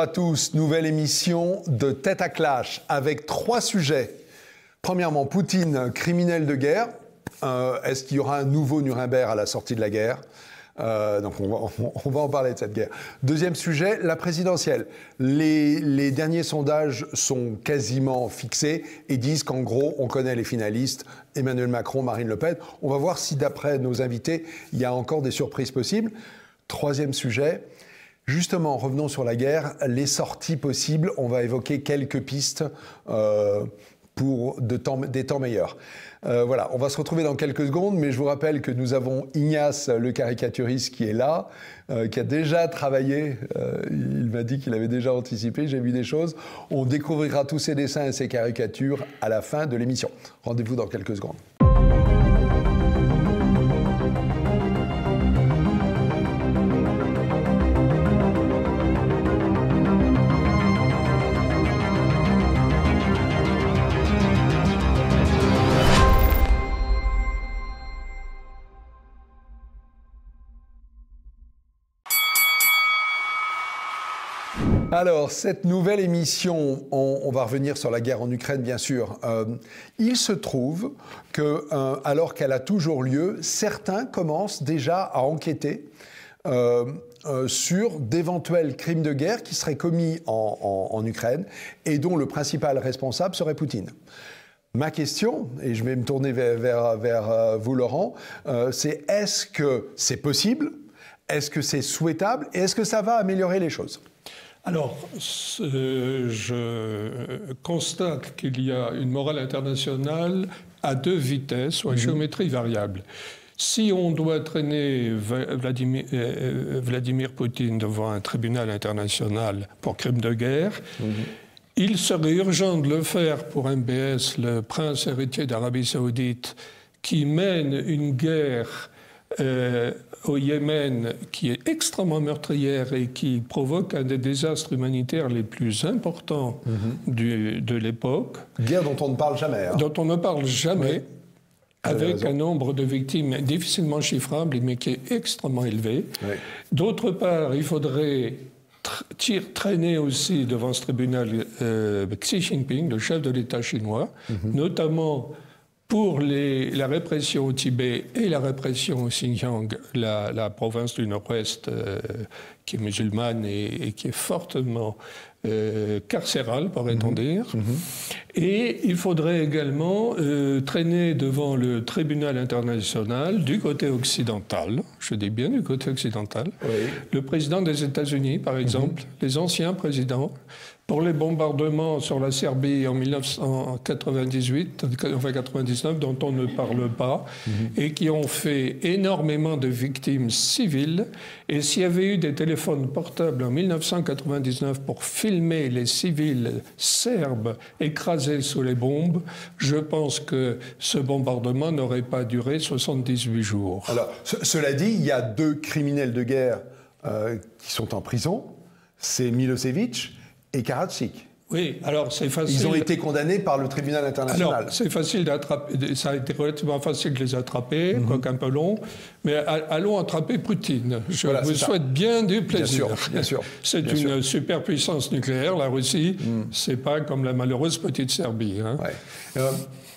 à tous, nouvelle émission de Tête à Clash avec 3 sujets. Premièrement, Poutine, criminel de guerre. Est-ce qu'il y aura un nouveau Nuremberg à la sortie de la guerre? Donc on va en parler de cette guerre. Deuxième sujet, la présidentielle. Les derniers sondages sont quasiment fixés et disent qu'en gros, on connaît les finalistes, Emmanuel Macron, Marine Le Pen. On va voir si d'après nos invités, il y a encore des surprises possibles. Troisième sujet, justement, revenons sur la guerre, les sorties possibles. On va évoquer quelques pistes pour des temps meilleurs. Voilà, on va se retrouver dans quelques secondes, mais je vous rappelle que nous avons Ignace, le caricaturiste, qui est là, qui a déjà travaillé. Il m'a dit qu'il avait déjà anticipé, j'ai vu des choses. On découvrira tous ses dessins et ses caricatures à la fin de l'émission. Rendez-vous dans quelques secondes. Alors, cette nouvelle émission, on va revenir sur la guerre en Ukraine, bien sûr. Il se trouve que, alors qu'elle a toujours lieu, certains commencent déjà à enquêter sur d'éventuels crimes de guerre qui seraient commis en Ukraine et dont le principal responsable serait Poutine. Ma question, et je vais me tourner vers vous, Laurent, c'est est-ce que c'est possible? Est-ce que c'est souhaitable? Et est-ce que ça va améliorer les choses? Alors, je constate qu'il y a une morale internationale à 2 vitesses, ou à géométrie variable. Si on doit traîner Vladimir Poutine devant un tribunal international pour crimes de guerre, il serait urgent de le faire pour MBS, le prince héritier d'Arabie Saoudite, qui mène une guerre au Yémen qui est extrêmement meurtrière et qui provoque un des désastres humanitaires les plus importants de l'époque. Guerre dont on ne parle jamais. Hein. Dont on ne parle jamais, oui. Avec un nombre de victimes difficilement chiffrable, mais qui est extrêmement élevé. Oui. D'autre part, il faudrait traîner aussi devant ce tribunal Xi Jinping, le chef de l'État chinois, notamment pour la répression au Tibet et la répression au Xinjiang, la province du Nord-Ouest qui est musulmane et qui est fortement carcérale, pourrait-on dire. Et il faudrait également traîner devant le tribunal international du côté occidental, je dis bien du côté occidental, le président des États-Unis, par exemple, les anciens présidents, pour les bombardements sur la Serbie en 1998, enfin 99, dont on ne parle pas, et qui ont fait énormément de victimes civiles. Et s'il y avait eu des téléphones portables en 1999 pour filmer les civils serbes écrasés sous les bombes, je pense que ce bombardement n'aurait pas duré 78 jours. Alors, cela dit, il y a 2 criminels de guerre qui sont en prison, c'est Milosevic et Karadzic. Oui, alors c'est facile. Ils ont été condamnés par le tribunal international. Alors, c'est facile d'attraper, ça a été relativement facile de les attraper, quoique un peu long, mais allons attraper Poutine. Je vous souhaite bien du plaisir. Bien sûr. C'est une superpuissance nucléaire, la Russie, c'est pas comme la malheureuse petite Serbie. Hein. Ouais.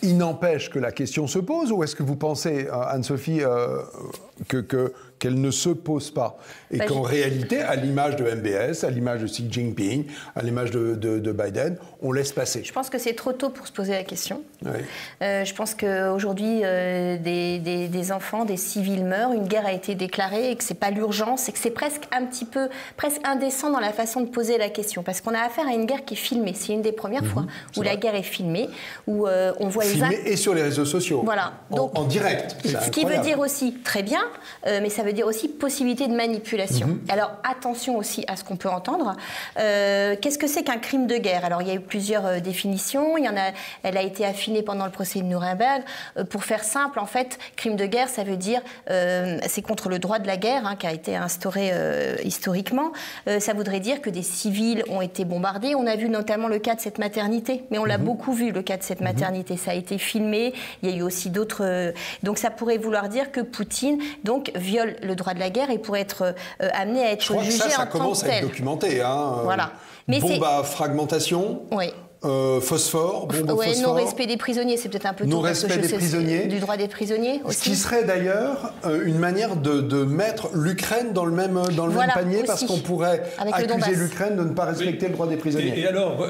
Il n'empêche que la question se pose, ou est-ce que vous pensez, Anne-Sophie, qu'elle ne se pose pas? Et qu'en réalité, à l'image de MBS, à l'image de Xi Jinping, à l'image de Biden, on laisse passer. Je pense que c'est trop tôt pour se poser la question. Oui. Je pense qu'aujourd'hui, des enfants, des civils meurent, une guerre a été déclarée et que ce n'est pas l'urgence et que c'est presque indécent dans la façon de poser la question. Parce qu'on a affaire à une guerre qui est filmée. C'est une des premières fois où la guerre est filmée, où on voit filmée et sur les réseaux sociaux. Voilà. Donc, en direct. Ce qui veut dire aussi, très bien, mais ça veut dire aussi possibilité de manipulation. Alors attention aussi à ce qu'on peut entendre. Qu'est-ce que c'est qu'un crime de guerre? Alors il y a eu plusieurs définitions. Elle a été affinée pendant le procès de Nuremberg. Pour faire simple, en fait, crime de guerre, ça veut dire c'est contre le droit de la guerre qui a été instauré historiquement. Ça voudrait dire que des civils ont été bombardés. On a vu notamment le cas de cette maternité, mais on l'a beaucoup vu, le cas de cette maternité. Ça a été filmé. Il y a eu aussi d'autres. Donc ça pourrait vouloir dire que Poutine donc viole le droit de la guerre et pourrait être amené à être jugé en tant que tel. Ça commence à être documenté. Hein. Voilà. Bombe à fragmentation. Oui. Phosphore, bombe au phosphore. Non-respect des prisonniers, c'est peut-être un peu non-respect des prisonniers. Du droit des prisonniers aussi. Ce qui serait d'ailleurs une manière de mettre l'Ukraine dans le même panier, aussi. Parce qu'on pourrait accuser l'Ukraine de ne pas respecter le droit des prisonniers. Et alors,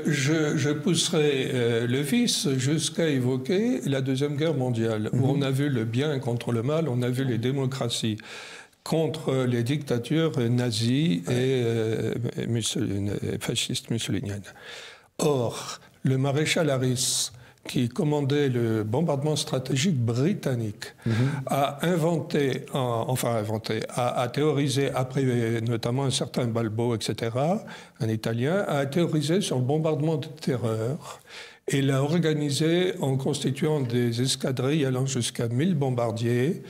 je pousserai le vice jusqu'à évoquer la Deuxième Guerre mondiale, où on a vu le bien contre le mal, on a vu les démocraties contre les dictatures nazies et fascistes mussoliniennes. Or, le maréchal Harris, qui commandait le bombardement stratégique britannique, a théorisé, après notamment un certain Balbo, etc., un Italien, a théorisé sur le bombardement de terreur et l'a organisé en constituant des escadrilles allant jusqu'à 1000 bombardiers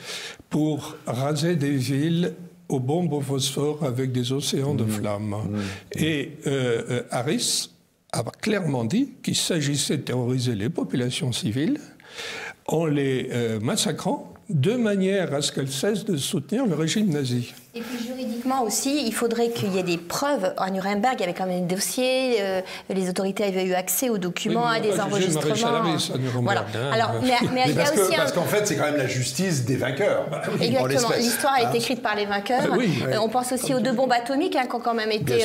pour raser des villes aux bombes au phosphore avec des océans de flammes. Et Harris a clairement dit qu'il s'agissait de terroriser les populations civiles en les massacrant de manière à ce qu'elles cessent de soutenir le régime nazi. Et puis juridiquement aussi, il faudrait qu'il y ait des preuves. À Nuremberg, il y avait quand même des dossiers, les autorités avaient eu accès aux documents, à des enregistrements. Harris à Nuremberg, voilà. Alors, mais il y a aussi parce qu'en fait, c'est quand même la justice des vainqueurs. Exactement. L'histoire a été écrite par les vainqueurs. On pense aussi aux 2 bombes atomiques qui ont quand même été.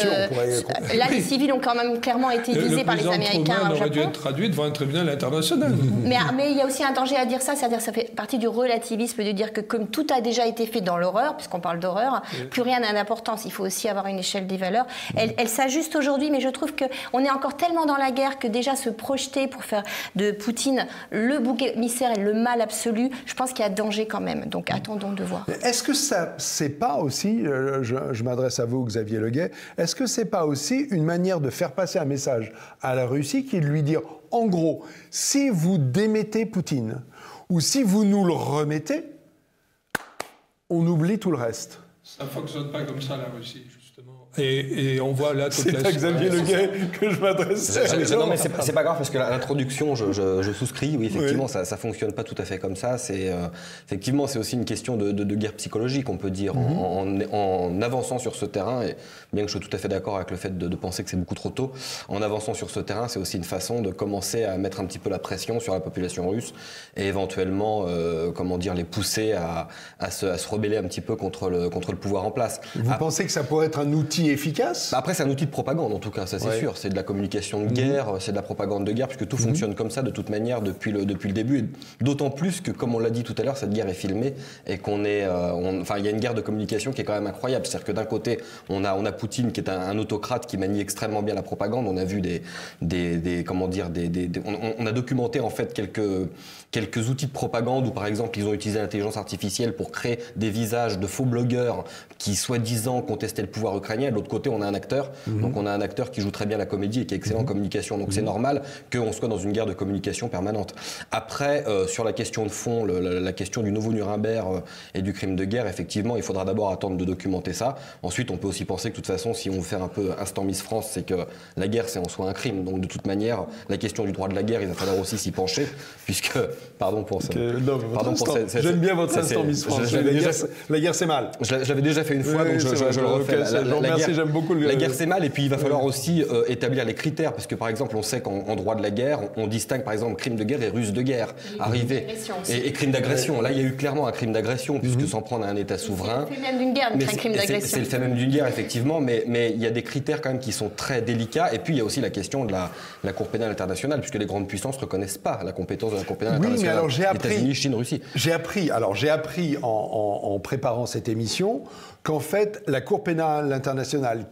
Là, les civils ont quand même clairement été visés par les Américains. Le aurait dû être traduit devant un tribunal international. Mais il y a aussi un danger à dire ça, c'est-à-dire ça fait partie du relativisme de dire que comme tout a déjà été fait dans l'horreur, puisqu'on parle d'horreur, plus rien n'a d'importance. Il faut aussi avoir une échelle des valeurs. Elle s'ajuste aujourd'hui, mais je trouve qu'on est encore tellement dans la guerre que déjà se projeter pour faire de Poutine le bouc émissaire et le mal absolu, je pense qu'il y a danger quand même. Donc attendons de voir. Est-ce que ça, c'est pas aussi, je m'adresse à vous, Xavier Leguet, est-ce que c'est pas aussi une manière de faire passer un message à la Russie qui est de lui dire, en gros, si vous démettez Poutine ou si vous nous le remettez, on oublie tout le reste? Ça ne fonctionne pas comme ça, la Russie, justement. Et on voit là toute la... C'est à Xavier Leguet que je m'adressais. Non, mais c'est pas grave, parce que l'introduction, je souscris. Oui, effectivement, ça fonctionne pas tout à fait comme ça. Effectivement, c'est aussi une question de guerre psychologique, on peut dire, en avançant sur ce terrain. Et bien que je sois tout à fait d'accord avec le fait de penser que c'est beaucoup trop tôt, en avançant sur ce terrain, c'est aussi une façon de commencer à mettre un petit peu la pression sur la population russe et éventuellement, les pousser à se rebeller un petit peu contre le pouvoir en place. Vous pensez que ça pourrait être un outil efficace? Après, c'est un outil de propagande, en tout cas, ça c'est sûr. C'est de la communication de guerre, c'est de la propagande de guerre, puisque tout fonctionne comme ça de toute manière depuis le début. D'autant plus que, comme on l'a dit tout à l'heure, cette guerre est filmée et il y a une guerre de communication qui est quand même incroyable. C'est-à-dire que d'un côté, on a Poutine qui est un autocrate qui manie extrêmement bien la propagande. On a vu on a documenté en fait quelques outils de propagande où, par exemple, ils ont utilisé l'intelligence artificielle pour créer des visages de faux blogueurs qui, soi-disant, contestaient le pouvoir ukrainien. De l'autre côté, on a un acteur. Donc, on a un acteur qui joue très bien la comédie et qui est excellent en communication. Donc, c'est normal qu'on soit dans une guerre de communication permanente. Après, sur la question de fond, la question du nouveau Nuremberg et du crime de guerre, effectivement, il faudra d'abord attendre de documenter ça. Ensuite, on peut aussi penser que, de toute façon, si on veut faire un peu instant Miss France, c'est que la guerre, c'est en soi un crime. Donc, de toute manière, la question du droit de la guerre, il va falloir aussi s'y pencher, puisque... Pardon pour ça. J'aime bien votre instant Miss France. La guerre, c'est mal. Je l'avais déjà fait une fois, donc je le refais. J'aime beaucoup la guerre, c'est mal, et puis il va falloir aussi établir les critères, parce que par exemple, on sait qu'en droit de la guerre, on distingue par exemple crime de guerre et ruse de guerre, arrivé, et crime d'agression. Là, il y a eu clairement un crime d'agression, puisque s'en prendre à un État souverain. C'est le fait même d'une guerre, un crime d'agression. C'est le fait même d'une guerre, effectivement, mais il y a des critères quand même qui sont très délicats, et puis il y a aussi la question de la Cour pénale internationale, puisque les grandes puissances ne reconnaissent pas la compétence de la Cour pénale internationale. Alors États-Unis, Chine, Russie. J'ai appris en préparant cette émission qu'en fait, la Cour pénale internationale,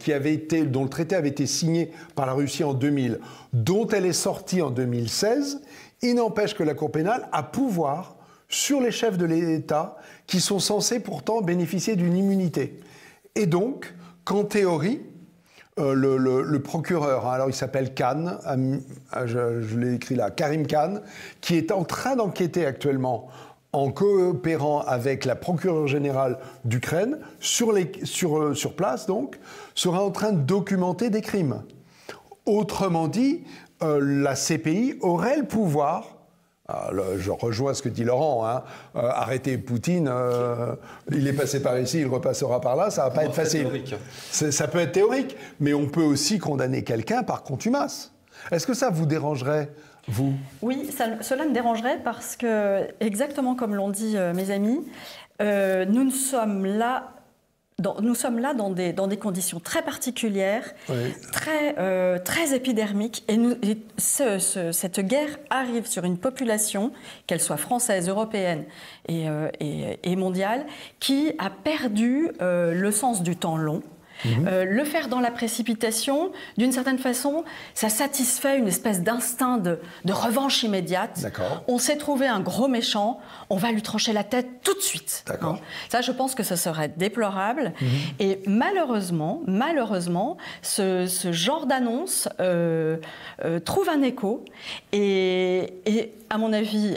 dont le traité avait été signé par la Russie en 2000, dont elle est sortie en 2016, il n'empêche que la Cour pénale a pouvoir sur les chefs de l'État qui sont censés pourtant bénéficier d'une immunité. Et donc, qu'en théorie, le procureur, alors il s'appelle Khan, je l'ai écrit là, Karim Khan, qui est en train d'enquêter actuellement en coopérant avec la procureure générale d'Ukraine sur place, donc, sera en train de documenter des crimes. Autrement dit, la CPI aurait le pouvoir, Je rejoins ce que dit Laurent. Arrêter Poutine, il est passé par ici, il repassera par là, ça va pas être facile. Ça peut être théorique, mais on peut aussi condamner quelqu'un par contumace. Est-ce que ça vous dérangerait, vous ? Oui, cela me dérangerait parce que, exactement comme l'ont dit mes amis, nous sommes là dans des conditions très particulières, oui. très épidermiques. Et cette guerre arrive sur une population, qu'elle soit française, européenne et mondiale, qui a perdu le sens du temps long. Le faire dans la précipitation, d'une certaine façon, ça satisfait une espèce d'instinct de revanche immédiate. On s'est trouvé un gros méchant, on va lui trancher la tête tout de suite. Ça, je pense que ce serait déplorable. Et malheureusement, ce genre d'annonce trouve un écho et à mon avis,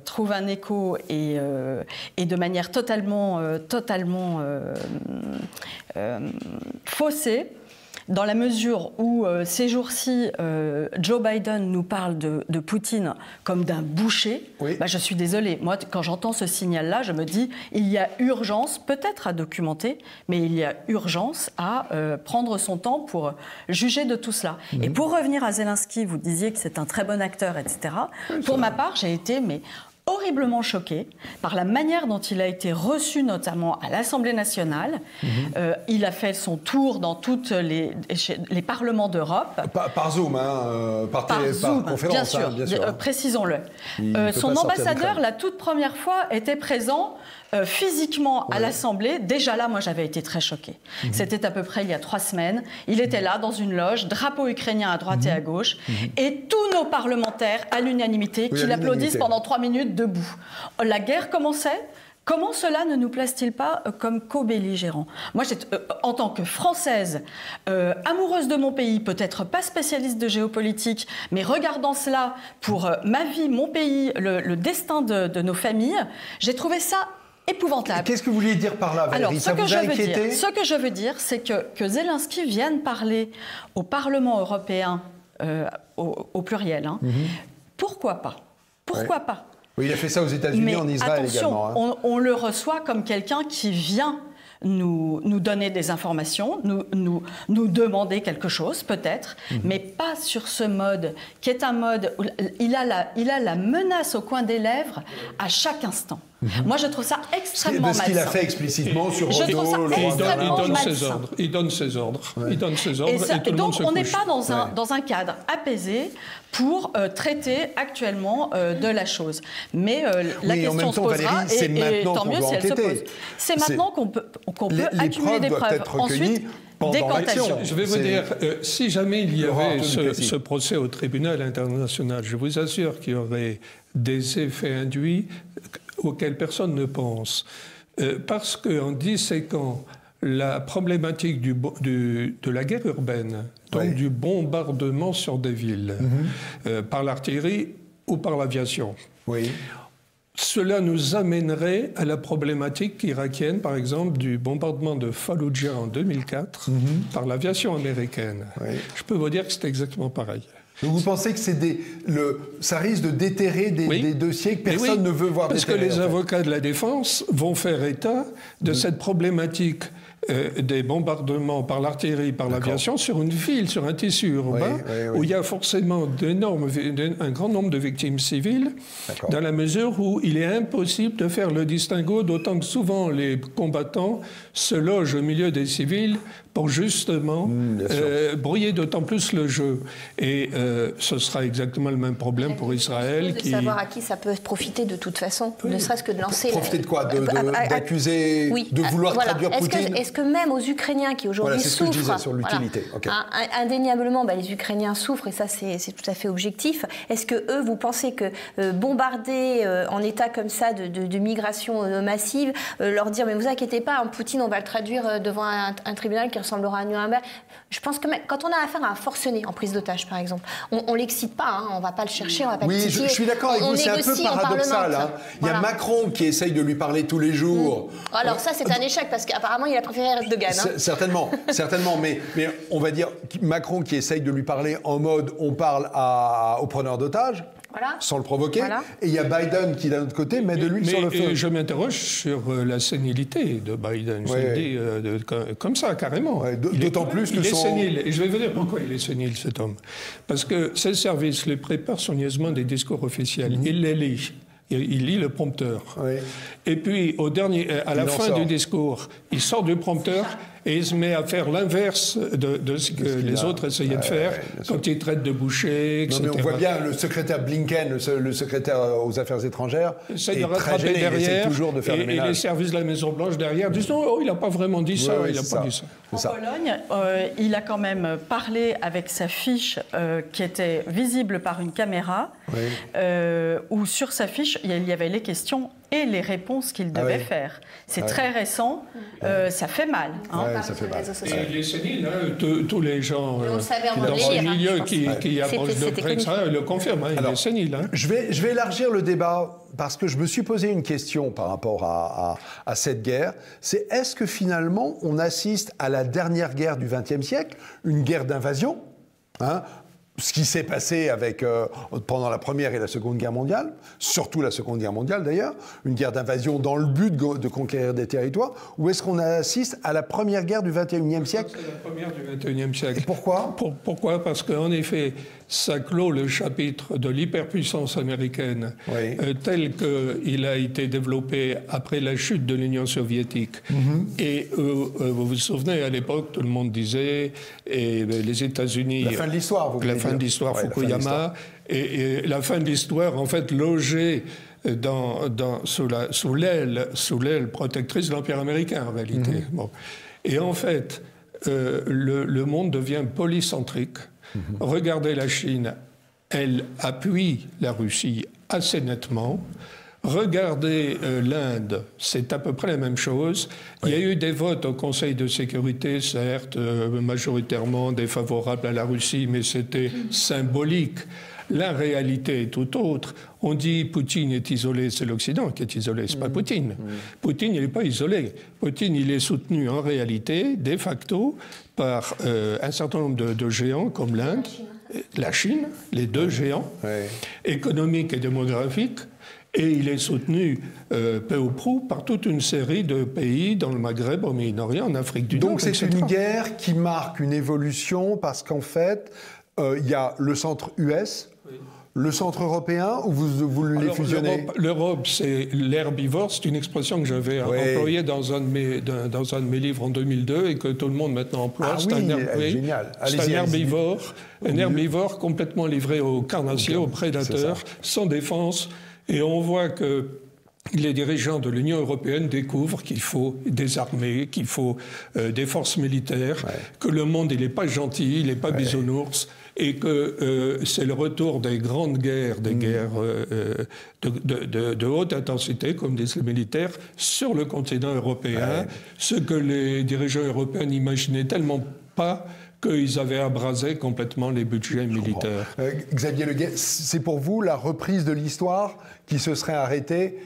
trouve un écho et de manière totalement faussée, dans la mesure où ces jours-ci, Joe Biden nous parle de Poutine comme d'un boucher. Oui. Je suis désolée. Moi, quand j'entends ce signal-là, je me dis il y a urgence, peut-être à documenter, mais il y a urgence à prendre son temps pour juger de tout cela. Et pour revenir à Zelensky, vous disiez que c'est un très bon acteur, etc. Pour ma part, j'ai été horriblement choquée par la manière dont il a été reçu, notamment à l'Assemblée nationale. Il a fait son tour dans tous les parlements d'Europe. Par Zoom, par conférence. Bien sûr. Précisons-le. Son ambassadeur, la toute première fois, était présent physiquement à l'Assemblée. Déjà là, moi, j'avais été très choquée. C'était à peu près il y a 3 semaines. Il était là, dans une loge, drapeau ukrainien à droite et à gauche, et tous nos parlementaires, à l'unanimité, qui l'applaudissent pendant 3 minutes debout. La guerre commençait. Comment cela ne nous place-t-il pas comme co-belligérants ? Moi, en tant que Française, amoureuse de mon pays, peut-être pas spécialiste de géopolitique, mais regardant cela pour ma vie, mon pays, le destin de nos familles, j'ai trouvé ça épouvantable. Qu'est-ce que vous vouliez dire par là, Valérie ? Ça vous a inquiété ? Ce que je veux dire, c'est que Zelensky vienne parler au Parlement européen, au pluriel. Pourquoi pas ? Pourquoi pas ? Oui, il a fait ça aux États-Unis, en Israël également. On le reçoit comme quelqu'un qui vient nous donner des informations, nous demander quelque chose, peut-être, mais pas sur ce mode, qui est un mode où il a la menace au coin des lèvres à chaque instant. Moi, je trouve ça extrêmement malsain. C'est ce qu'il a fait explicitement sur Renaud. Il donne ses ordres. Et tout le monde se couche. Donc, on n'est pas dans un cadre apaisé pour traiter actuellement de la chose. Mais la question se posera, et tant mieux si elle se pose. C'est maintenant qu'on peut accumuler des preuves. Ensuite, décantation. Je vais vous dire, si jamais il y avait ce procès au tribunal international, je vous assure qu'il y aurait des effets induits auxquels personne ne pense. Parce qu'en disséquant la problématique de la guerre urbaine, donc du bombardement sur des villes, par l'artillerie ou par l'aviation, cela nous amènerait à la problématique irakienne, par exemple, du bombardement de Fallujah en 2004 par l'aviation américaine. Je peux vous dire que c'est exactement pareil. Donc vous pensez que ça risque de déterrer des dossiers que personne ne veut voir déterrer? Parce que les avocats de la défense vont faire état de cette problématique des bombardements par l'artillerie, par l'aviation, sur une ville, sur un tissu urbain, où il y a forcément un grand nombre de victimes civiles, dans la mesure où il est impossible de faire le distinguo, d'autant que souvent les combattants se logent au milieu des civils pour justement brouiller d'autant plus le jeu. Et ce sera exactement le même problème pour Israël. De savoir à qui ça peut profiter de toute façon, ne serait-ce que de lancer... Profiter de quoi? D'accuser, de vouloir traduire Poutine? Est-ce que même aux Ukrainiens qui aujourd'hui souffrent... c'est ce que je disais sur l'utilité. Indéniablement, les Ukrainiens souffrent, et ça c'est tout à fait objectif. Est-ce que eux, vous pensez que bombarder en état comme ça de migration massive, leur dire, mais vous inquiétez pas, Poutine, on va le traduire devant un tribunal qui ressemblera à Nuremberg. Je pense que quand on a affaire à un forcené en prise d'otage, par exemple, on ne l'excite pas, on ne va pas le chercher, on ne va pas le titiller. Oui, je suis d'accord avec vous, c'est un peu paradoxal. Il y a Macron qui essaye de lui parler tous les jours. Alors ça, c'est un échec, parce qu'apparemment, il a préféré derrière Erdogan. Certainement, mais on va dire Macron qui essaye de lui parler en mode on parle aux preneurs d'otages. Voilà. Sans le provoquer. Voilà. Et il y a Biden qui, d'un autre côté, met de l'huile sur le feu. Je m'interroge sur la sénilité de Biden. Je le dis comme ça, carrément. Ouais, d'autant plus que il est sénile. Et je vais vous dire pourquoi il est sénile, cet homme. Parce que ses services lui préparent soigneusement des discours officiels. Il les lit. Il lit le prompteur. Oui. Et puis, à la fin du discours, il sort du prompteur et il se met à faire l'inverse de ce que les autres essayaient de faire quand il traite de boucher, etc. Non, mais on voit bien le secrétaire Blinken, le secrétaire aux Affaires étrangères, essaie de rattraper derrière, toujours de faire et les services de la Maison-Blanche derrière disent non, il n'a pas vraiment dit ça, il n'a pas dit ça. En Pologne, il a quand même parlé avec sa fiche qui était visible par une caméra, où sur sa fiche, il y avait les questions et les réponses qu'il devait faire. C'est très récent, ça fait mal. Hein. Ça fait mal. Et il est sénile, tous les gens dans le milieu qui approchent de près ça le confirment, il est sénile. Hein. Je vais élargir le débat parce que je me suis posé une question par rapport à cette guerre. C'est est-ce que finalement on assiste à la dernière guerre du XXe siècle, une guerre d'invasion, ce qui s'est passé pendant la Première et la Seconde Guerre mondiale, surtout la Seconde Guerre mondiale d'ailleurs, une guerre d'invasion dans le but de conquérir des territoires, ou est-ce qu'on assiste à la première guerre du XXIe siècle ? C'est la première du XXIe siècle. Et pourquoi ? Pourquoi ? Parce qu'en effet, ça clôt le chapitre de l'hyperpuissance américaine tel qu'il a été développé après la chute de l'Union soviétique. Et vous vous souvenez, à l'époque, tout le monde disait, et les États-Unis... La fin de l'histoire, vous voulez dire. La fin de l'histoire, Fukuyama, et la fin de l'histoire, en fait, logée sous l'aile protectrice de l'Empire américain, en réalité. Bon. Et en fait, le monde devient polycentrique. Regardez la Chine, elle appuie la Russie assez nettement. Regardez l'Inde, c'est à peu près la même chose. Il y a eu des votes au Conseil de sécurité, certes, majoritairement défavorables à la Russie, mais c'était symbolique. La réalité est tout autre. On dit Poutine est isolé, c'est l'Occident qui est isolé, c'est pas Poutine. Poutine, il n'est pas isolé. Poutine, il est soutenu en réalité, de facto, par un certain nombre de géants comme l'Inde, la Chine, les deux géants, économiques et démographiques. Et il est soutenu peu ou prou par toute une série de pays dans le Maghreb, au Moyen-Orient, en Afrique du Nord. Donc c'est une guerre qui marque une évolution parce qu'en fait, il y a le centre US, le centre européen, ou vous les fusionnez ? L'Europe, c'est l'herbivore, c'est une expression que j'avais employée dans un de mes livres en 2002 et que tout le monde maintenant emploie. C'est génial. C'est un herbivore, herbivore complètement livré aux carnassiers, aux prédateurs, sans défense. Et on voit que les dirigeants de l'Union européenne découvrent qu'il faut des armées, qu'il faut des forces militaires, que le monde, il n'est pas gentil, il n'est pas bisounours, et que c'est le retour des grandes guerres, des guerres de haute intensité, comme disent les militaires, sur le continent européen, ce que les dirigeants européens n'imaginaient tellement pas qu'ils avaient abrasé complètement les budgets militaires. Xavier Leguet, c'est pour vous la reprise de l'histoire qui se serait arrêtée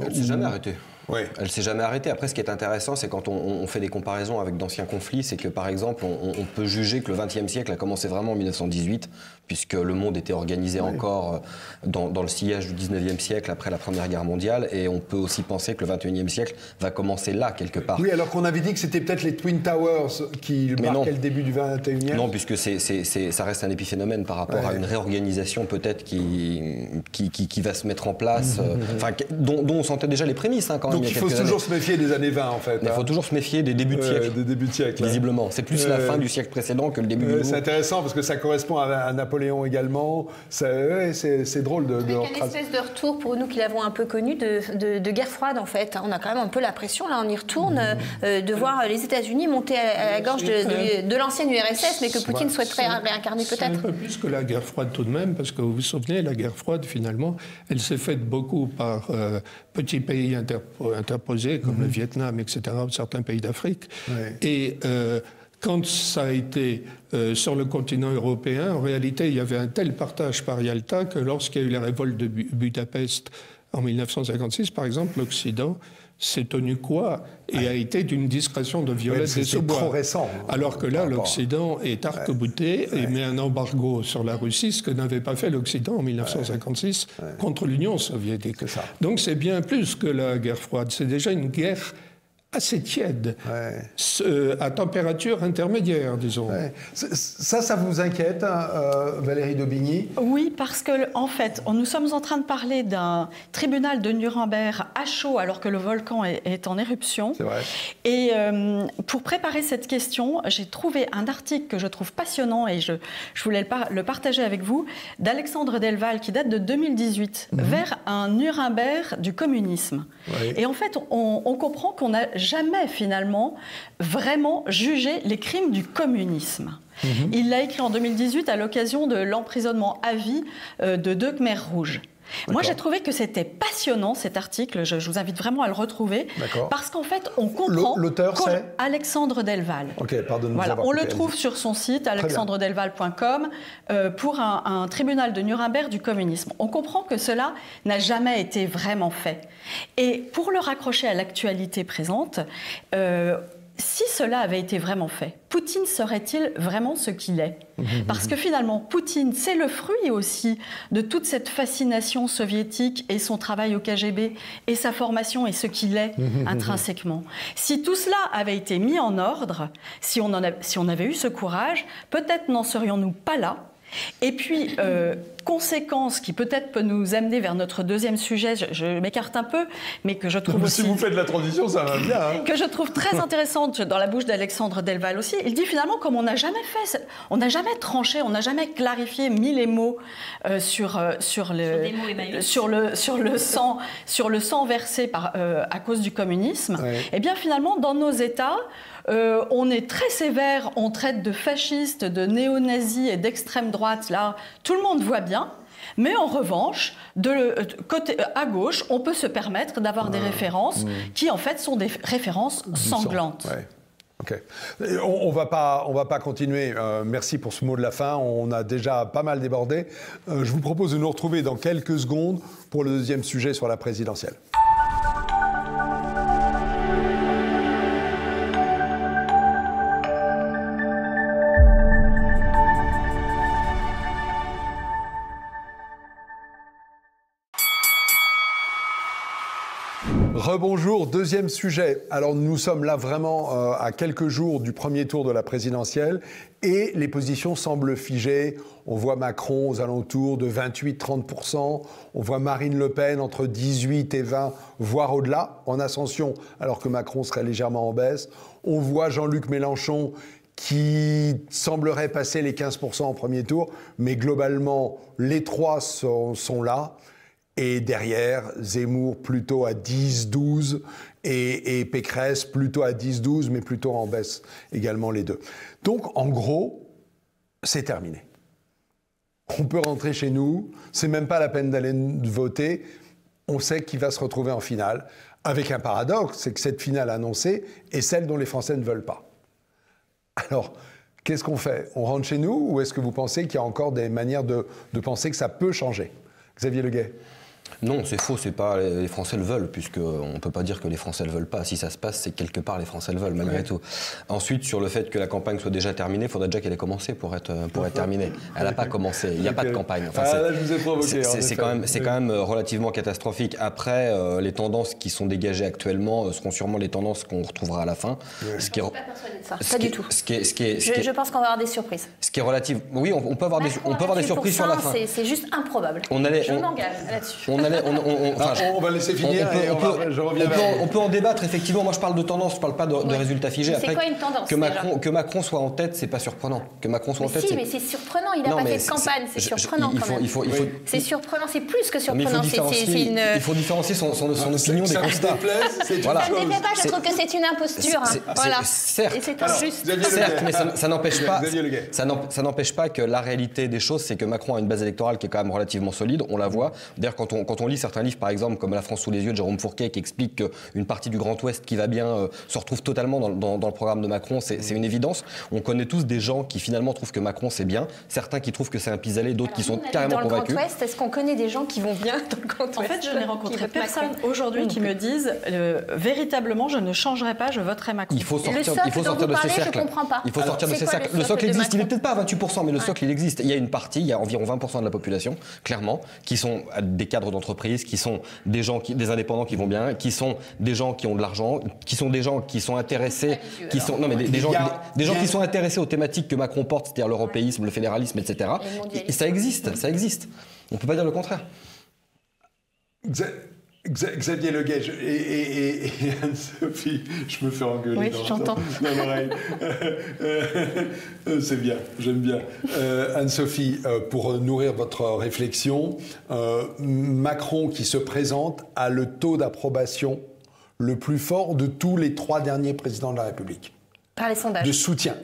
Elle ne s'est jamais arrêtée. Elle ne s'est jamais arrêtée. Après, ce qui est intéressant, c'est quand on fait des comparaisons avec d'anciens conflits, c'est que, par exemple, on peut juger que le XXe siècle a commencé vraiment en 1918, puisque le monde était organisé encore dans le sillage du XIXe siècle, après la Première Guerre mondiale, et on peut aussi penser que le XXIe siècle va commencer là, quelque part. Oui, alors qu'on avait dit que c'était peut-être les Twin Towers qui marquaient le début du XXIe. Non, puisque ça reste un épiphénomène par rapport à une réorganisation peut-être qui va se mettre en place, dont on sentait déjà les prémices, quand même. Donc il faut toujours se méfier des années 20, en fait. Il faut toujours se méfier des débuts de siècle. Des débuts de siècle. Visiblement. C'est plus la fin du siècle précédent que le début du nouveau. C'est intéressant parce que ça correspond à Napoléon également. C'est drôle de Avec une espèce de retour, pour nous qui l'avons un peu connu, de guerre froide, en fait. On a quand même un peu la pression, là, on y retourne, de voir les États-Unis monter à la gorge de l'ancienne URSS, mais que Poutine souhaiterait réincarner peut-être. C'est un peu plus que la guerre froide tout de même, parce que vous vous souvenez, la guerre froide, finalement, elle s'est faite beaucoup par petits pays interposés, comme le Vietnam, etc., ou certains pays d'Afrique. Et quand ça a été sur le continent européen, en réalité, il y avait un tel partage par Yalta que lorsqu'il y a eu la révolte de Budapest en 1956, par exemple, l'Occident s'est tenu quoi et a été d'une discrétion de Violette des Sceaux-Bois. C'est trop récent. Alors que là, l'Occident est arc-bouté et met un embargo sur la Russie, ce que n'avait pas fait l'Occident en 1956 contre l'Union soviétique. Donc c'est bien plus que la guerre froide. C'est déjà une guerre assez tiède, à température intermédiaire, disons. Ça vous inquiète, hein, Valérie d'Aubigny? Oui, parce que en fait, nous sommes en train de parler d'un tribunal de Nuremberg à chaud alors que le volcan est en éruption. C'est vrai. Et pour préparer cette question, j'ai trouvé un article que je trouve passionnant et je voulais le partager avec vous, d'Alexandre Delval, qui date de 2018, vers un Nuremberg du communisme. Et en fait, on comprend qu'on n'a jamais finalement vraiment jugé les crimes du communisme. Il l'a écrit en 2018 à l'occasion de l'emprisonnement à vie de deux Khmers rouges. Moi, j'ai trouvé que c'était passionnant, cet article. Je vous invite vraiment à le retrouver. Parce qu'en fait, on comprend... L'auteur, c'est Alexandre Delval. Ok, pardonne-nous. Voilà, on le trouve sur son site, alexandredelval.com, pour un tribunal de Nuremberg du communisme. On comprend que cela n'a jamais été vraiment fait. Et pour le raccrocher à l'actualité présente... si cela avait été vraiment fait, Poutine serait-il vraiment ce qu'il est? Parce que finalement, Poutine, c'est le fruit aussi de toute cette fascination soviétique et son travail au KGB et sa formation et ce qu'il est intrinsèquement. Si tout cela avait été mis en ordre, si on avait eu ce courage, peut-être n'en serions-nous pas là. Et puis, conséquence qui peut-être peut nous amener vers notre deuxième sujet, je m'écarte un peu, mais que je trouve aussi... Si vous faites la transition, ça va bien. Hein. Que je trouve très intéressante dans la bouche d'Alexandre Delval aussi. Il dit finalement, comme on n'a jamais fait, on n'a jamais tranché, on n'a jamais clarifié, mis les mots sur le sang versé à cause du communisme. Eh bien finalement, dans nos États, on est très sévère, on traite de fascistes, de néo-nazis et d'extrême droite, là, tout le monde voit bien. Mais en revanche, à gauche, on peut se permettre d'avoir des références qui, en fait, sont des références sanglantes. Okay. On va pas continuer. Merci pour ce mot de la fin. On a déjà pas mal débordé. Je vous propose de nous retrouver dans quelques secondes pour le deuxième sujet sur la présidentielle. Rebonjour, deuxième sujet. Alors nous sommes là vraiment à quelques jours du premier tour de la présidentielle et les positions semblent figées. On voit Macron aux alentours de 28-30%, on voit Marine Le Pen entre 18 et 20, voire au-delà, en ascension, alors que Macron serait légèrement en baisse. On voit Jean-Luc Mélenchon qui semblerait passer les 15% en premier tour, mais globalement, les trois sont là. Et derrière, Zemmour plutôt à 10-12 et Pécresse plutôt à 10-12, mais plutôt en baisse également les deux. Donc, en gros, c'est terminé. On peut rentrer chez nous, c'est même pas la peine d'aller voter, on sait qui va se retrouver en finale, avec un paradoxe, c'est que cette finale annoncée est celle dont les Français ne veulent pas. Alors, qu'est-ce qu'on fait? On rentre chez nous ou est-ce que vous pensez qu'il y a encore des manières de penser que ça peut changer? Xavier Leguet. Non, c'est faux, c'est pas les Français le veulent, puisqu'on ne peut pas dire que les Français le veulent pas. Si ça se passe, c'est que quelque part les Français le veulent, malgré tout. Ensuite, sur le fait que la campagne soit déjà terminée, il faudrait déjà qu'elle ait commencé pour être terminée. Elle n'a pas commencé, il n'y a pas de campagne. Enfin, là, je vous ai provoqué. C'est quand même relativement catastrophique. Après, les tendances qui sont dégagées actuellement seront sûrement les tendances qu'on retrouvera à la fin. Je ne suis pas persuadée de ça, pas du tout. Je pense qu'on va avoir des surprises. Ce qui est relatif... Oui, on peut avoir des surprises sur la fin. C'est juste improbable. Je m'engage là-dessus. On va laisser finir je reviens vers vous. On peut en débattre, effectivement. Moi, je parle de tendance, je ne parle pas de résultats figés. C'est quoi une tendance que Macron soit en tête, c'est pas surprenant. Que Macron soit en tête, mais c'est surprenant. Il n'a pas fait de campagne, c'est surprenant quand même. C'est surprenant, c'est plus que surprenant. Il faut différencier son opinion des constats. Ça ne me déplaît pas, je trouve que c'est une imposture. Voilà. Certes, mais ça n'empêche pas que la réalité des choses, c'est que Macron a une base électorale qui est quand même relativement solide. On la voit. D'ailleurs, quand quand on lit certains livres, par exemple, comme La France sous les yeux de Jérôme Fourquet, qui explique qu'une partie du Grand Ouest qui va bien se retrouve totalement dans le programme de Macron, c'est une évidence. On connaît tous des gens qui finalement trouvent que Macron c'est bien, certains qui trouvent que c'est un pis-aller, d'autres qui sont carrément convaincus. Dans le Grand Ouest, est-ce qu'on connaît des gens qui vont bien dans le Grand Ouest? En fait, je n'ai rencontré personne aujourd'hui qui me dise véritablement je ne changerai pas, je voterai Macron. Il faut sortir de ces cercles. Je comprends pas. Il faut sortir de ces cercles. Le socle existe, il n'est peut-être pas à 28%, mais le socle il existe. Il y a une partie, il y a environ 20% de la population, clairement, qui sont des cadres d'entreprise, qui sont des gens, des indépendants qui vont bien, qui sont des gens qui ont de l'argent, qui sont des gens qui sont intéressés, qui sont des gens qui sont intéressés aux thématiques que Macron porte, c'est-à-dire l'européisme, le fédéralisme, etc. Et ça existe, ça existe. On ne peut pas dire le contraire. Xavier Leguet et Anne-Sophie, je me fais engueuler oui, dans l'oreille. C'est bien, j'aime bien. Anne-Sophie, pour nourrir votre réflexion, Macron qui se présente a le taux d'approbation le plus fort de tous les 3 derniers présidents de la République. Par les sondages. De soutien.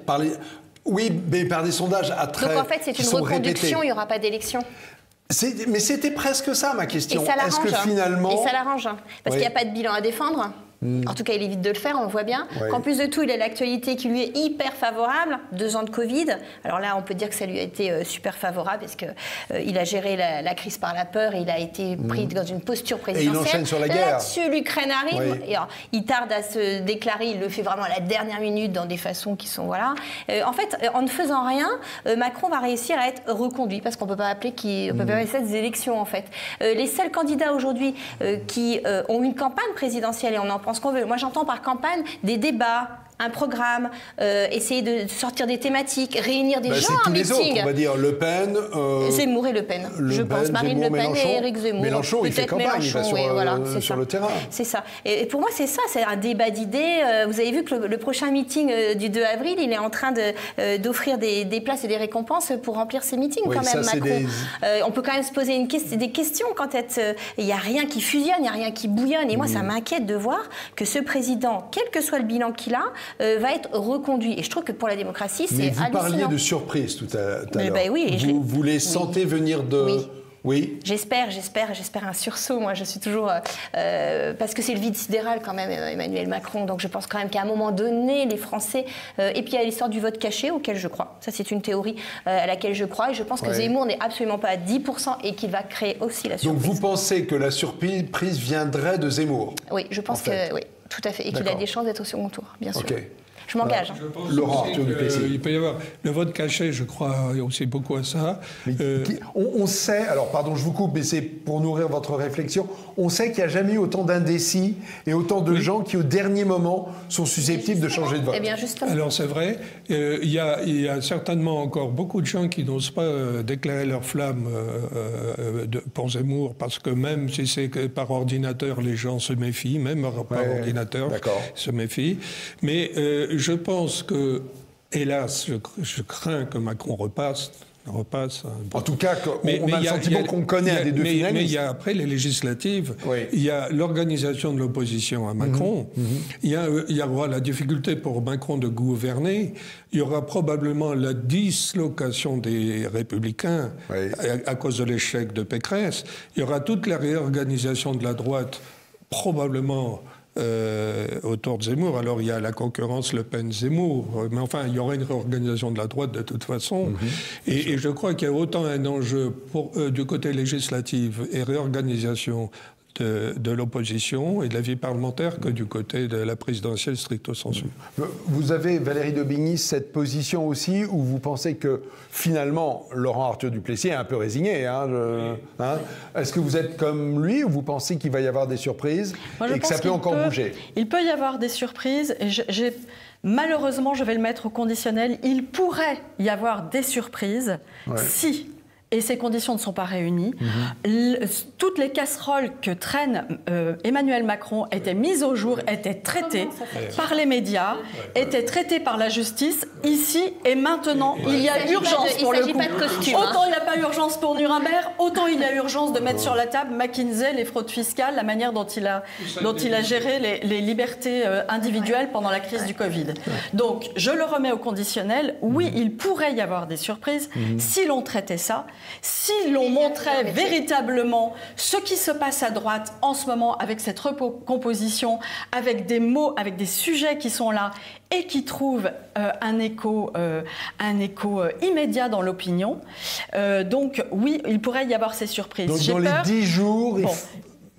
Oui, mais par des sondages à très. Donc en fait, c'est une reconduction, il n'y aura pas d'élection. Mais c'était presque ça ma question. Et ça l'arrange. Est-ce que finalement... Et ça l'arrange. Parce qu'il n'y a pas de bilan à défendre. En tout cas, il évite de le faire, on le voit bien. Ouais. Qu'en plus de tout, il a l'actualité qui lui est hyper favorable. 2 ans de Covid. Alors là, on peut dire que ça lui a été super favorable parce qu'il a géré la crise par la peur et il a été pris dans une posture présidentielle. Et il enchaîne sur la guerre. Là-dessus, l'Ukraine arrive. Oui. Et alors, il tarde à se déclarer. Il le fait vraiment à la dernière minute dans des façons qui sont... Voilà. En fait, en ne faisant rien, Macron va réussir à être reconduit parce qu'on ne peut pas appeler des élections, en fait. Les seuls candidats aujourd'hui qui ont une campagne présidentielle, et on en pense qu'on veut. Moi, j'entends par campagne des débats, un programme, essayer de sortir des thématiques, réunir des gens en meeting. C'est tous les autres, on va dire Le Pen... Zemmour et Le Pen, je pense. Marine Le Pen et Éric Zemmour. Mélenchon, il fait campagne, il va sur le terrain. C'est ça. Et pour moi, c'est ça, c'est un débat d'idées. Vous avez vu que le prochain meeting du 2 avril, il est en train d'offrir des places et des récompenses pour remplir ses meetings, quand même, Macron. On peut quand même se poser des questions quand il n'y a rien qui fusionne, il n'y a rien qui bouillonne. Et moi, ça m'inquiète de voir que ce président, quel que soit le bilan qu'il a, va être reconduit. Et je trouve que pour la démocratie, c'est hallucinant. Mais vous parliez de surprise tout à l'heure. Ben oui, vous les sentez venir de... Oui. J'espère un sursaut. Moi, je suis toujours... parce que c'est le vide sidéral quand même, Emmanuel Macron. Donc je pense quand même qu'à un moment donné, les Français... et puis il y a l'histoire du vote caché auquel je crois. Ça, c'est une théorie à laquelle je crois. Et je pense que Zemmour n'est absolument pas à 10% et qu'il va créer aussi la surprise. Donc vous pensez que la surprise viendrait de Zemmour? Oui, je pense que... Oui, tout à fait. Et qu'il a des chances d'être au second tour, bien sûr. Okay. Je m'engage. Laurent Arthur Duplessis. Il peut y avoir le vote caché, je crois aussi beaucoup à ça. On sait, alors pardon, je vous coupe, mais c'est pour nourrir votre réflexion, on sait qu'il n'y a jamais eu autant d'indécis et autant de gens qui, au dernier moment, sont susceptibles de changer de vote. Eh bien, justement. Alors, c'est vrai, il y a certainement encore beaucoup de gens qui n'osent pas déclarer leur flamme pour Zemmour, parce que même si c'est par ordinateur, les gens se méfient, même par ordinateur, se méfient. Mais je pense que, hélas, je crains que Macron repasse. En tout cas, on a le sentiment qu'on connaît un des deux finalistes. Mais il y a après les législatives, il y a l'organisation de l'opposition à Macron, il y aura la difficulté pour Macron de gouverner, il y aura probablement la dislocation des Républicains à cause de l'échec de Pécresse, il y aura toute la réorganisation de la droite, probablement... autour de Zemmour. Alors il y a la concurrence Le Pen-Zemmour, mais enfin il y aura une réorganisation de la droite de toute façon. Et je crois qu'il y a autant un enjeu du côté législatif et réorganisation de l'opposition et de la vie parlementaire que du côté de la présidentielle stricto sensu. Vous avez, Valérie de Bigny, cette position aussi où vous pensez que finalement Laurent Arthur Duplessis est un peu résigné. Est-ce que vous êtes comme lui ou vous pensez qu'il va y avoir des surprises et que ça peut encore bouger? Il peut y avoir des surprises et malheureusement, je vais le mettre au conditionnel, il pourrait y avoir des surprises si... Et ces conditions ne sont pas réunies. Toutes les casseroles que traîne Emmanuel Macron étaient mises au jour, étaient traitées par les médias, étaient traitées par la justice. Ici et maintenant, il y a urgence pour le coup. Autant il n'y a pas urgence pour Nuremberg, autant il y a urgence de mettre sur la table McKinsey, les fraudes fiscales, la manière dont il a géré les libertés individuelles pendant la crise du Covid. Donc, je le remets au conditionnel. Oui, il pourrait y avoir des surprises si l'on traitait ça. si l'on montrait véritablement ce qui se passe à droite en ce moment avec cette recomposition, avec des mots, avec des sujets qui sont là et qui trouvent un écho immédiat dans l'opinion. Donc oui, il pourrait y avoir ces surprises. Donc dans les 10 jours...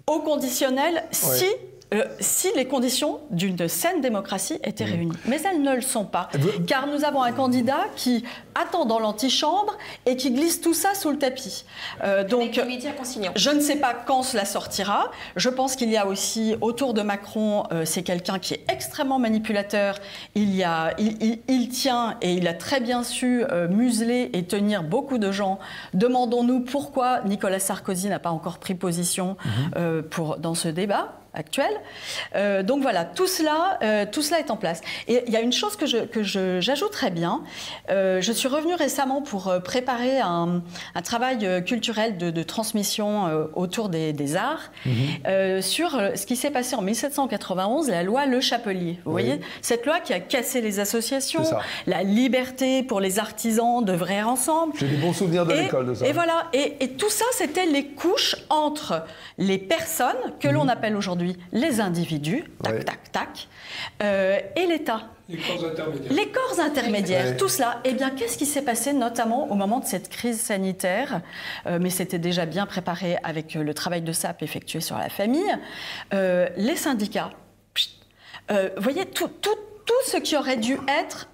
Au conditionnel, si les conditions d'une saine démocratie étaient réunies. Mais elles ne le sont pas, car nous avons un candidat qui attend dans l'antichambre et qui glisse tout ça sous le tapis. Donc, je ne sais pas quand cela sortira. Je pense qu'il y a aussi, autour de Macron, c'est quelqu'un qui est extrêmement manipulateur. Il tient, et il a très bien su museler et tenir beaucoup de gens. Demandons-nous pourquoi Nicolas Sarkozy n'a pas encore pris position dans ce débat actuel. Donc voilà, tout cela est en place. Et il y a une chose que j'ajouterais bien. Je suis revenue récemment pour préparer un travail culturel de transmission autour des arts sur ce qui s'est passé en 1791, la loi Le Chapelier. Vous voyez, cette loi qui a cassé les associations, la liberté pour les artisans d'œuvrer ensemble. J'ai des bons souvenirs de l'école de ça. Et voilà, et tout ça, c'était les couches entre les personnes que l'on appelle aujourd'hui les individus, et l'État. Les corps intermédiaires, tout cela. Eh bien, qu'est-ce qui s'est passé, notamment au moment de cette crise sanitaire, mais c'était déjà bien préparé avec le travail de SAP effectué sur la famille, les syndicats. Vous voyez, tout ce qui aurait dû être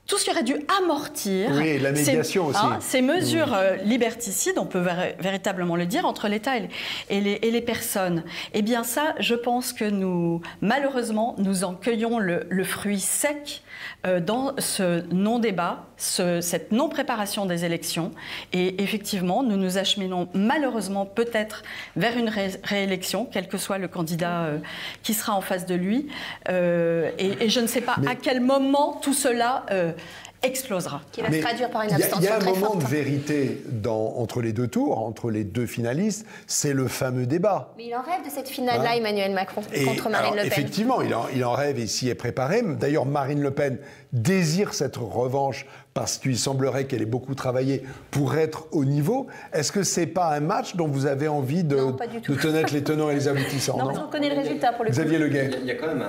tout ce qui aurait dû amortir la médiation aussi. Ces mesures liberticides, on peut véritablement le dire, entre l'État et les personnes. Eh bien ça, je pense que malheureusement, nous en cueillons le fruit sec dans ce non-débat, cette non-préparation des élections. Et effectivement, nous nous acheminons malheureusement peut-être vers une réélection, quel que soit le candidat qui sera en face de lui. Et je ne sais pas à quel moment tout cela explosera. Qui va se traduire par une abstention très forte. Il y a un moment de vérité entre les deux tours, entre les deux finalistes, c'est le fameux débat. Mais il en rêve de cette finale-là, Emmanuel Macron, contre Marine Le Pen. Effectivement, il en rêve et s'y est préparé. D'ailleurs, Marine Le Pen désire cette revanche parce qu'il semblerait qu'elle ait beaucoup travaillé pour être au niveau. Est-ce que c'est pas un match dont vous avez envie de connaître les tenants et les aboutissants? Non, on connaît le résultat pour le coup. Xavier Leguet. Il y a quand même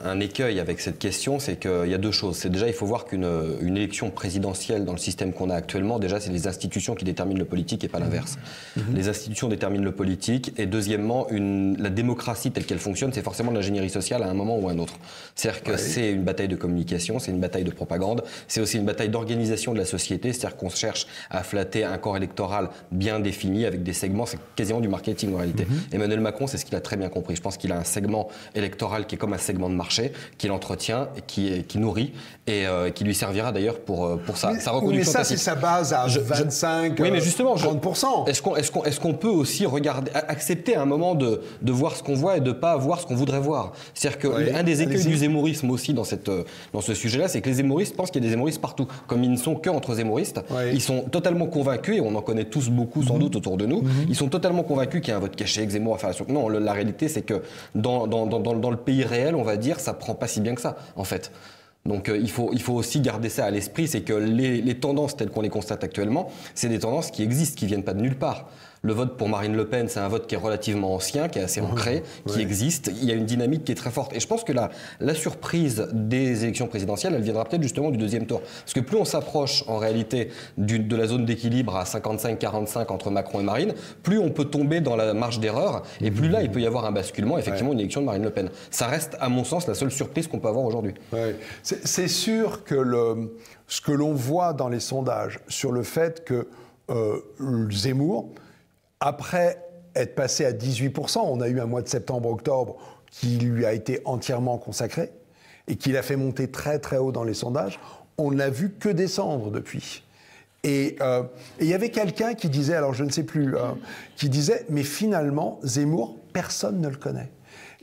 un écueil avec cette question, c'est qu'il y a deux choses. C'est déjà, il faut voir qu'une élection présidentielle dans le système qu'on a actuellement, déjà, c'est les institutions qui déterminent le politique et pas l'inverse. Les institutions déterminent le politique et deuxièmement, la démocratie telle qu'elle fonctionne, c'est forcément de l'ingénierie sociale à un moment ou à un autre. C'est-à-dire que c'est une bataille de communication, c'est une bataille de propagande, c'est aussi une bataille d'organisation de la société, c'est-à-dire qu'on cherche à flatter un corps électoral bien défini avec des segments, c'est quasiment du marketing en réalité. Emmanuel Macron, c'est ce qu'il a très bien compris. Je pense qu'il a un segment électoral qui est comme un segment de marché, qu'il entretient, qui nourrit et qui lui servira d'ailleurs pour sa reconduction. Mais ça, c'est sa base à 25, oui, mais justement, 30%. Est-ce qu'on peut aussi accepter à un moment de voir ce qu'on voit et de ne pas voir ce qu'on voudrait voir? C'est-à-dire qu'un des écueils du zémourisme aussi dans ce sujet-là, c'est que les zémouristes pensent qu'il y a des zémouristes partout. Comme ils ne sont qu'entre zémouristes, ils sont totalement convaincus, et on en connaît tous beaucoup sans doute autour de nous, ils sont totalement convaincus qu'il y a un vote caché, que Zemmour a fait la... Non, la réalité c'est que dans le pays réel, on va dire, ça prend pas si bien que ça, en fait. Donc il faut aussi garder ça à l'esprit, c'est que les tendances telles qu'on les constate actuellement, c'est des tendances qui existent, qui viennent pas de nulle part. Le vote pour Marine Le Pen, c'est un vote qui est relativement ancien, qui est assez ancré, qui existe. Il y a une dynamique qui est très forte. Et je pense que la surprise des élections présidentielles, elle viendra peut-être justement du deuxième tour. Parce que plus on s'approche en réalité de la zone d'équilibre à 55-45 entre Macron et Marine, plus on peut tomber dans la marge d'erreur. Et plus là, il peut y avoir un basculement, effectivement, une élection de Marine Le Pen. Ça reste, à mon sens, la seule surprise qu'on peut avoir aujourd'hui. C'est sûr que ce que l'on voit dans les sondages sur le fait que Zemmour, après être passé à 18%, on a eu un mois de septembre-octobre qui lui a été entièrement consacré et qui l'a fait monter très très haut dans les sondages, on n'a vu que descendre depuis. Et il y avait quelqu'un qui disait, alors je ne sais plus, qui disait, mais finalement, Zemmour, personne ne le connaît.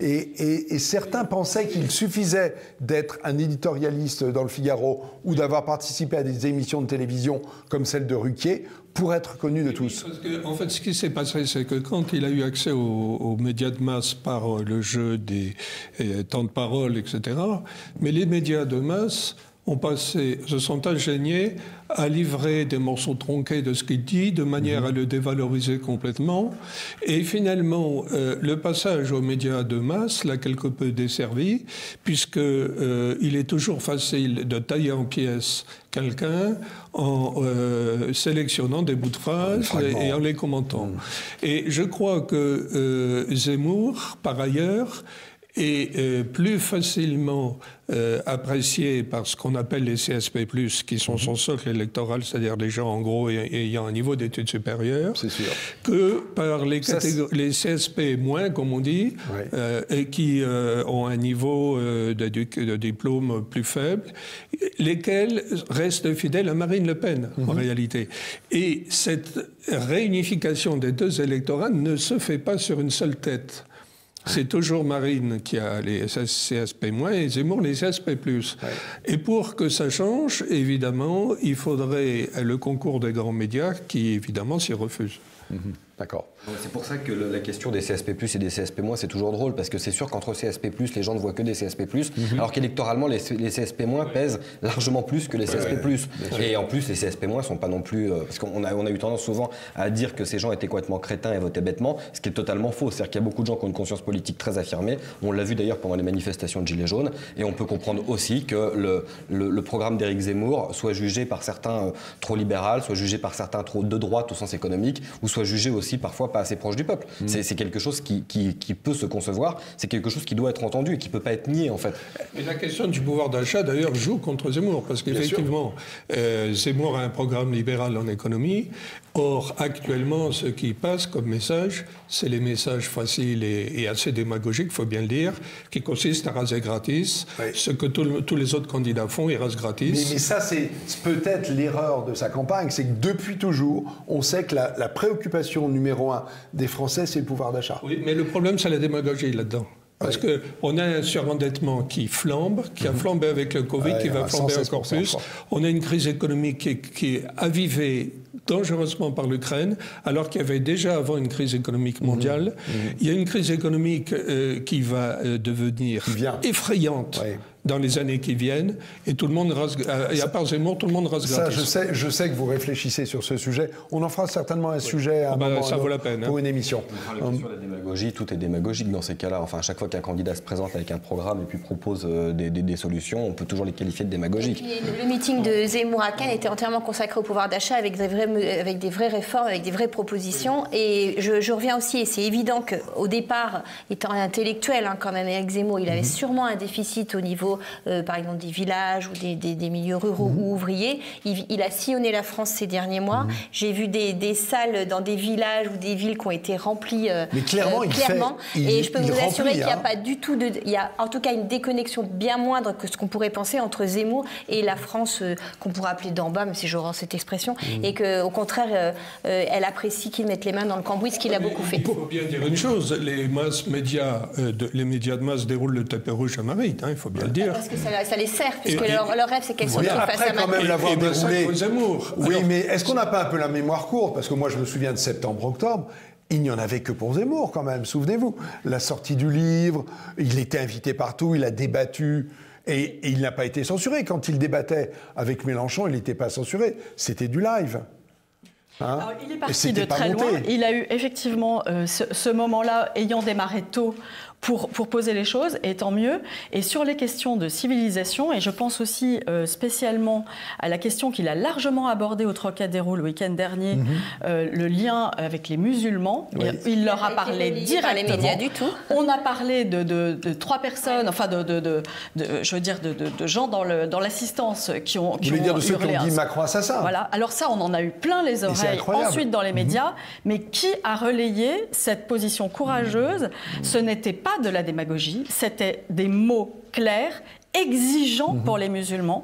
Et certains pensaient qu'il suffisait d'être un éditorialiste dans le Figaro ou d'avoir participé à des émissions de télévision comme celle de Ruquier pour être connu de tous. Parce que, en fait, ce qui s'est passé, c'est que quand il a eu accès aux médias de masse par le jeu des temps de parole, etc., mais les médias de masse se sont ingéniés à livrer des morceaux tronqués de ce qu'il dit, de manière à le dévaloriser complètement. Et finalement, le passage aux médias de masse l'a quelque peu desservi, puisqu'il est toujours facile de tailler en pièces quelqu'un en sélectionnant des bouts de phrases et en les commentant. Et je crois que Zemmour, par ailleurs, est plus facilement apprécié par ce qu'on appelle les CSP+, qui sont son socle électoral, c'est-à-dire des gens en gros ayant un niveau d'études supérieures, que par les CSP-, comme on dit, et qui ont un niveau de diplôme plus faible, lesquels restent fidèles à Marine Le Pen, en réalité. Et cette réunification des deux électorats ne se fait pas sur une seule tête. C'est toujours Marine qui a les CSP- et Zemmour les CSP+. Et pour que ça change, évidemment, il faudrait le concours des grands médias qui, évidemment, s'y refusent. D'accord. C'est pour ça que la question des CSP+, et des CSP-, c'est toujours drôle, parce que c'est sûr qu'entre CSP+, les gens ne voient que des CSP+, alors qu'électoralement, les CSP- pèsent largement plus que les CSP+. Et en plus, les CSP- sont pas non plus... parce qu'on a eu tendance souvent à dire que ces gens étaient complètement crétins et votaient bêtement, ce qui est totalement faux. C'est-à-dire qu'il y a beaucoup de gens qui ont une conscience politique très affirmée. On l'a vu d'ailleurs pendant les manifestations de Gilets jaunes. Et on peut comprendre aussi que le programme d'Éric Zemmour soit jugé par certains trop libéral, soit jugé par certains trop de droite au sens économique, ou soit jugé aussi parfois pas assez proche du peuple. C'est quelque chose qui peut se concevoir, c'est quelque chose qui doit être entendu et qui ne peut pas être nié en fait. Et la question du pouvoir d'achat d'ailleurs joue contre Zemmour, parce qu'effectivement Zemmour a un programme libéral en économie. Or, actuellement, ce qui passe comme message, c'est les messages faciles et assez démagogiques, il faut bien le dire, qui consistent à raser gratis. Ce que tous les autres candidats font, ils rasent gratis. Mais ça, c'est peut-être l'erreur de sa campagne, c'est que depuis toujours, on sait que la préoccupation numéro 1 des Français, c'est le pouvoir d'achat. Oui, mais le problème, c'est la démagogie là-dedans. Parce qu'on a un surendettement qui flambe, qui a flambé avec le Covid, qui va flamber encore plus. On a une crise économique qui est avivée dangereusement par l'Ukraine, alors qu'il y avait déjà avant une crise économique mondiale. Il y a une crise économique qui va devenir effrayante dans les années qui viennent, et tout le monde rase, et à part Zemmour, tout le monde rase gratis. Ça, je sais que vous réfléchissez sur ce sujet. On en fera certainement un sujet à ça vaut la peine, pour une émission. La question de la démagogie, tout est démagogique dans ces cas-là. Enfin, à chaque fois qu'un candidat se présente avec un programme et puis propose des solutions, on peut toujours les qualifier de démagogiques. Le meeting de Zemmour à Cannes était entièrement consacré au pouvoir d'achat avec des vraies réformes, avec des vraies propositions. Et je reviens aussi, et c'est évident qu'au départ, étant intellectuel quand même, avec Zemmour, il avait sûrement un déficit au niveau par exemple des villages ou des milieux ruraux ou ouvriers. Il a sillonné la France ces derniers mois. J'ai vu des salles dans des villages ou des villes qui ont été remplies mais clairement. Et je peux vous assurer qu'il n'y a pas du tout il y a en tout cas une déconnexion bien moindre que ce qu'on pourrait penser entre Zemmour et la France qu'on pourrait appeler d'en bas, même si j'aurais cette expression, et qu'au contraire, elle apprécie qu'il mette les mains dans le cambouis, ce qu'il a beaucoup fait. Il faut bien dire une chose, les médias de masse déroulent le tapis rouge à Marine, il faut bien le dire. Parce que ça les sert, puisque leur rêve, c'est qu'elles se retrouvent face à quand même l'avoir déroulé. Oui, alors, mais est-ce qu'on n'a pas un peu la mémoire courte? Parce que moi, je me souviens de septembre-octobre. Il n'y en avait que pour Zemmour, quand même, souvenez-vous. La sortie du livre, il était invité partout, il a débattu. Et il n'a pas été censuré. Quand il débattait avec Mélenchon, il n'était pas censuré. C'était du live. Alors, il est parti de très loin. Il a eu effectivement ce moment-là, ayant démarré tôt, pour poser les choses, et tant mieux. Et sur les questions de civilisation, et je pense aussi spécialement à la question qu'il a largement abordée au Trocadéro le week-end dernier, le lien avec les musulmans. Oui. Il leur a parlé directement. Les médias du tout. On a parlé de 3 personnes, enfin je veux dire de gens dans l'assistance qui ont Vous voulez dire de ceux qui ont dit Macron assassin. Voilà. Alors ça, on en a eu plein les oreilles ensuite dans les médias. Mais qui a relayé cette position courageuse? Ce n'était pas de la démagogie, c'était des mots clairs, exigeants pour les musulmans.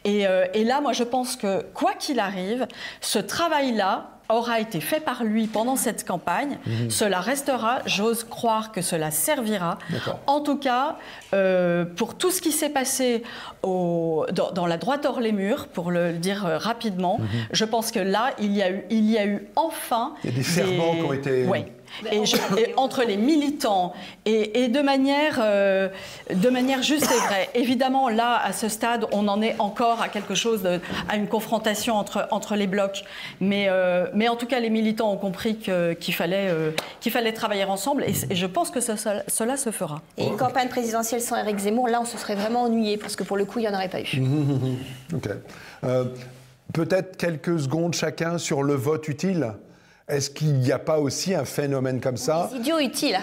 Et là, moi, je pense que, quoi qu'il arrive, ce travail-là aura été fait par lui pendant cette campagne. Cela restera, j'ose croire que cela servira. En tout cas, pour tout ce qui s'est passé dans la droite hors les murs, pour le dire rapidement, je pense que là, il y a eu enfin... Il y a des serments qui ont été... Et entre les militants et de manière juste et vraie. Évidemment, là, à ce stade, on en est encore à quelque chose, à une confrontation entre les blocs. Mais en tout cas, les militants ont compris qu'il fallait travailler ensemble et je pense que cela se fera. Et une campagne présidentielle sans Éric Zemmour, là, on se serait vraiment ennuyé parce que pour le coup, il n'y en aurait pas eu. Ok. Peut-être quelques secondes chacun sur le vote utile. Est-ce qu'il n'y a pas aussi un phénomène comme ça? Les idiots utiles.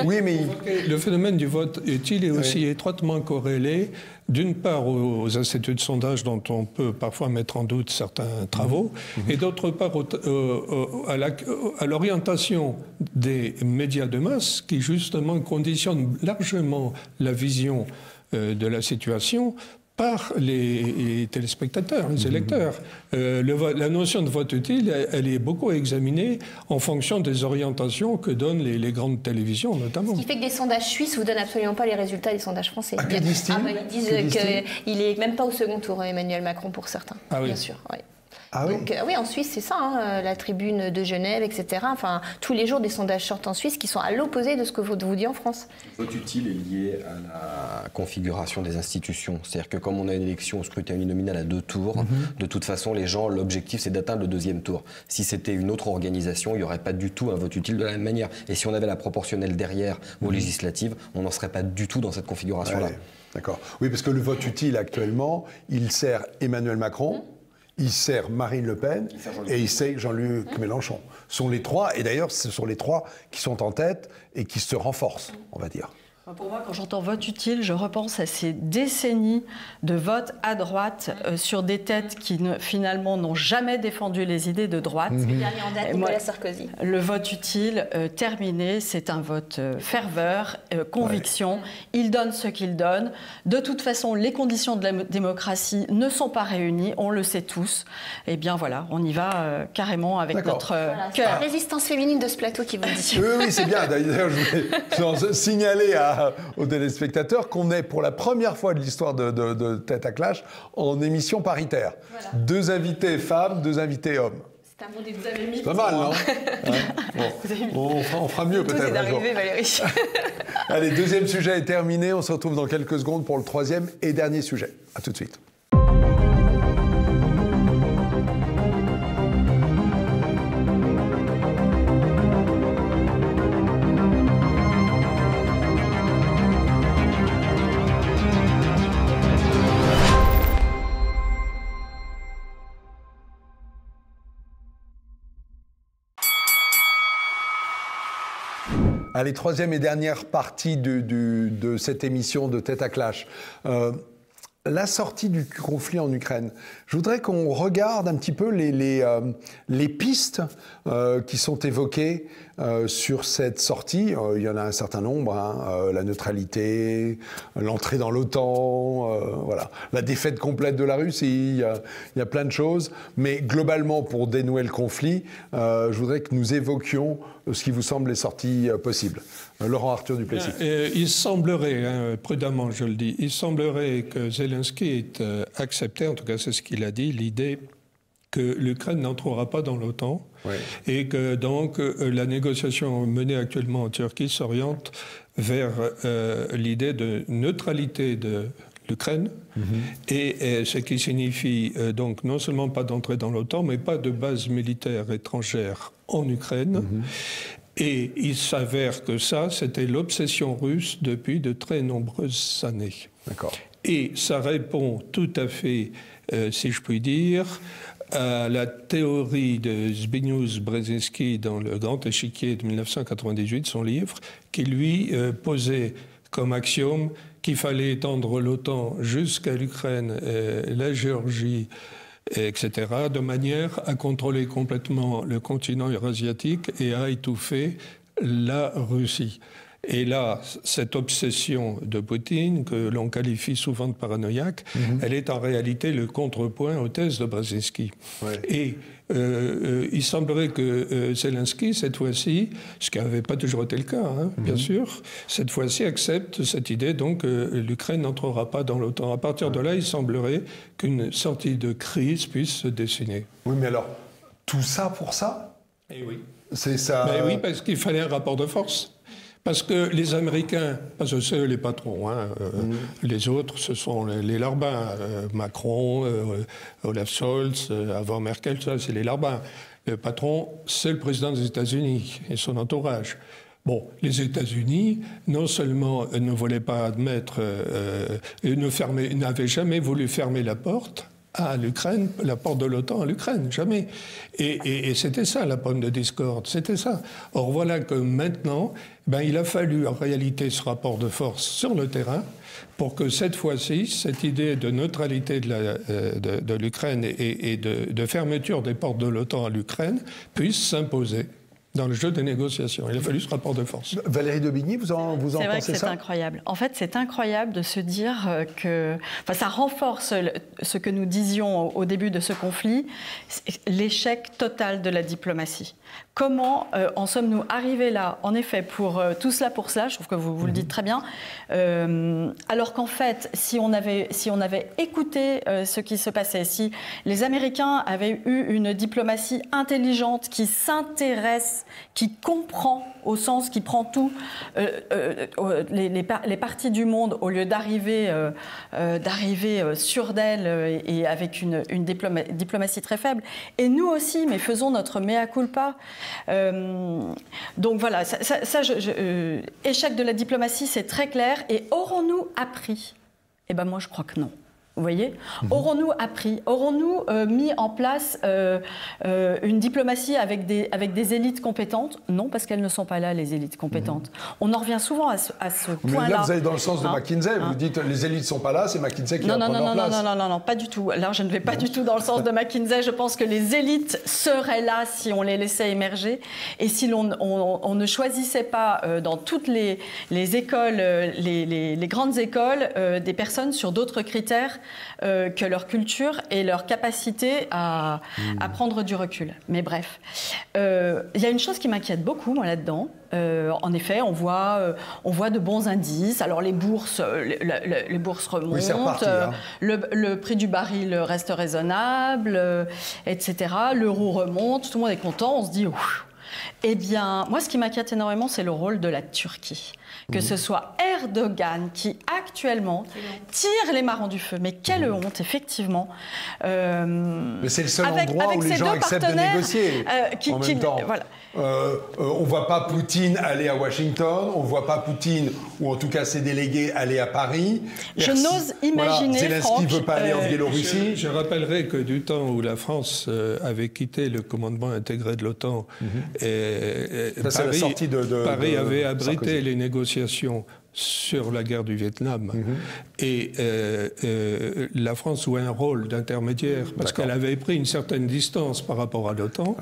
Oui, mais... Le phénomène du vote utile est aussi étroitement corrélé, d'une part, aux instituts de sondage dont on peut parfois mettre en doute certains travaux, et d'autre part à l'orientation des médias de masse qui, justement, conditionnent largement la vision de la situation par les téléspectateurs, les électeurs. La notion de vote utile, elle est beaucoup examinée en fonction des orientations que donnent les grandes télévisions, notamment. Ce qui fait que des sondages suisses ne vous donnent absolument pas les résultats des sondages français. Que disent-ils? Ils disent qu'il n'est même pas au second tour, Emmanuel Macron, pour certains, bien sûr. Oui. Ah oui. Donc, oui, en Suisse, c'est ça, hein, la tribune de Genève, etc. Enfin, tous les jours, des sondages sortent en Suisse qui sont à l'opposé de ce que vous dites en France. Le vote utile est lié à la configuration des institutions. C'est-à-dire que comme on a une élection au scrutin uninominal à 2 tours, de toute façon, les gens, l'objectif, c'est d'atteindre le 2e tour. Si c'était une autre organisation, il n'y aurait pas du tout un vote utile de la même manière. Et si on avait la proportionnelle derrière aux législatives, on n'en serait pas du tout dans cette configuration-là. Ouais, d'accord. Oui, parce que le vote utile, actuellement, il sert Emmanuel Macron, il sert Marine Le Pen et il sert Jean-Luc Mélenchon. Ce sont les 3, et d'ailleurs, ce sont les 3 qui sont en tête et qui se renforcent, on va dire. Pour moi, quand j'entends vote utile, je repense à ces décennies de vote à droite sur des têtes qui finalement n'ont jamais défendu les idées de droite. Le dernier en date, Nicolas Sarkozy. Le vote utile, terminé, c'est un vote ferveur, conviction. Il donne ce qu'il donne. De toute façon, les conditions de la démocratie ne sont pas réunies, on le sait tous. Eh bien voilà, on y va carrément avec notre C'est cœur. la résistance féminine de ce plateau qui vous le dit. Oui, c'est bien. D'ailleurs, je voulais signaler aux téléspectateurs qu'on est pour la première fois de l'histoire de Tête à Clash en émission paritaire. Voilà. 2 invités femmes, 2 invités hommes. C'est un mot que vous avez mis. C'est pas mal, non? Bon, on fera mieux peut-être. C'est d'arriver, Valérie. Allez, 2e sujet est terminé. On se retrouve dans quelques secondes pour le 3e et dernier sujet. À tout de suite. Allez, 3e et dernière partie de cette émission de Tête à Clash. La sortie du conflit en Ukraine. Je voudrais qu'on regarde un petit peu les pistes qui sont évoquées sur cette sortie. Il y en a un certain nombre, hein, la neutralité, l'entrée dans l'OTAN, voilà. La défaite complète de la Russie, il y a plein de choses. Mais globalement, pour dénouer le conflit, je voudrais que nous évoquions ce qui vous semble les sorties possibles. Laurent Arthur Duplessis. Il semblerait, prudemment je le dis, il semblerait que Zelensky ait accepté, en tout cas c'est ce qu'il a dit, l'idée que l'Ukraine n'entrera pas dans l'OTAN et que donc la négociation menée actuellement en Turquie s'oriente vers l'idée de neutralité de l'Ukraine, et ce qui signifie donc non seulement pas d'entrer dans l'OTAN, mais pas de base militaire étrangère en Ukraine. Et il s'avère que ça, c'était l'obsession russe depuis de très nombreuses années. D'accord. Et ça répond tout à fait, si je puis dire, à la théorie de Zbigniew Brzezinski dans Le Grand Échiquier de 1998, son livre, qui lui posait comme axiome qu'il fallait étendre l'OTAN jusqu'à l'Ukraine, la Géorgie, etc., de manière à contrôler complètement le continent eurasiatique et à étouffer la Russie. Et là, cette obsession de Poutine, que l'on qualifie souvent de paranoïaque, elle est en réalité le contrepoint aux thèses de Brzezinski. Et il semblerait que Zelensky, cette fois-ci, ce qui n'avait pas toujours été le cas, bien sûr, cette fois-ci accepte cette idée donc que l'Ukraine n'entrera pas dans l'OTAN. À partir de là, il semblerait qu'une sortie de crise puisse se dessiner. Oui, mais alors, tout ça pour ça? Eh oui. C'est ça. Mais oui, parce qu'il fallait un rapport de force. Parce que les Américains, parce que c'est eux les patrons, hein, les autres, ce sont les larbins. Macron, Olaf Scholz, avant Merkel, ça, c'est les larbins. Le patron, c'est le président des États-Unis et son entourage. Bon, les États-Unis, non seulement ne voulaient pas admettre, n'avaient jamais voulu fermer la porte à l'Ukraine, la porte de l'OTAN à l'Ukraine, jamais. Et c'était ça la pomme de discorde, c'était ça. Or voilà que maintenant, il a fallu en réalité ce rapport de force sur le terrain pour que cette fois-ci, cette idée de neutralité de l'Ukraine et de fermeture des portes de l'OTAN à l'Ukraine puisse s'imposer dans le jeu des négociations. Il a fallu ce rapport de force. Valérie Daubigny, vous en pensez ça ? C'est vrai que c'est incroyable. En fait, c'est incroyable de se dire que... Enfin, ça renforce ce que nous disions au début de ce conflit, l'échec total de la diplomatie. Comment en sommes-nous arrivés là, en effet, pour tout cela pour cela, je trouve que vous le dites très bien, alors qu'en fait, si on avait écouté ce qui se passait, si les Américains avaient eu une diplomatie intelligente qui s'intéresse, qui comprend au sens qui prend tout, les parties du monde, au lieu d'arriver sur d'elles et avec une diplomatie très faible. Et nous aussi, mais faisons notre mea culpa. Donc voilà, échec de la diplomatie, c'est très clair. Et aurons-nous appris ? Eh bien moi, je crois que non. Vous voyez ? Aurons-nous appris ? Aurons-nous mis en place une diplomatie avec des élites compétentes ? Non, parce qu'elles ne sont pas là, les élites compétentes. On en revient souvent à ce point-là. Mais là, vous allez dans le sens de McKinsey. Vous dites les élites ne sont pas là, c'est McKinsey qui va prendre leur place. Non, pas du tout. Alors, je ne vais pas du tout dans le sens de McKinsey. Je pense que les élites seraient là si on les laissait émerger et si on ne choisissait pas dans toutes les écoles, les grandes écoles, des personnes sur d'autres critères que leur culture et leur capacité à prendre du recul. Mais bref, il y a une chose qui m'inquiète beaucoup, moi, là-dedans. En effet, on voit de bons indices. Alors, les bourses remontent, oui, c'est reparti, hein. le prix du baril reste raisonnable, etc. L'euro remonte, tout le monde est content, on se dit... Ouf. Eh bien, moi, ce qui m'inquiète énormément, c'est le rôle de la Turquie. Que ce soit Erdogan qui, actuellement, tire les marrons du feu. Mais quelle honte, effectivement. Mais c'est le seul endroit où les gens acceptent de négocier en même temps. Voilà. On ne voit pas Poutine aller à Washington, on ne voit pas Poutine, ou en tout cas ses délégués, aller à Paris. Je n'ose imaginer, Zelensky ne veut pas aller en Biélorussie. Je rappellerai que du temps où la France avait quitté le commandement intégré de l'OTAN, Paris avait abrité les négociations sur la guerre du Vietnam. Et la France jouait un rôle d'intermédiaire parce qu'elle avait pris une certaine distance par rapport à l'OTAN,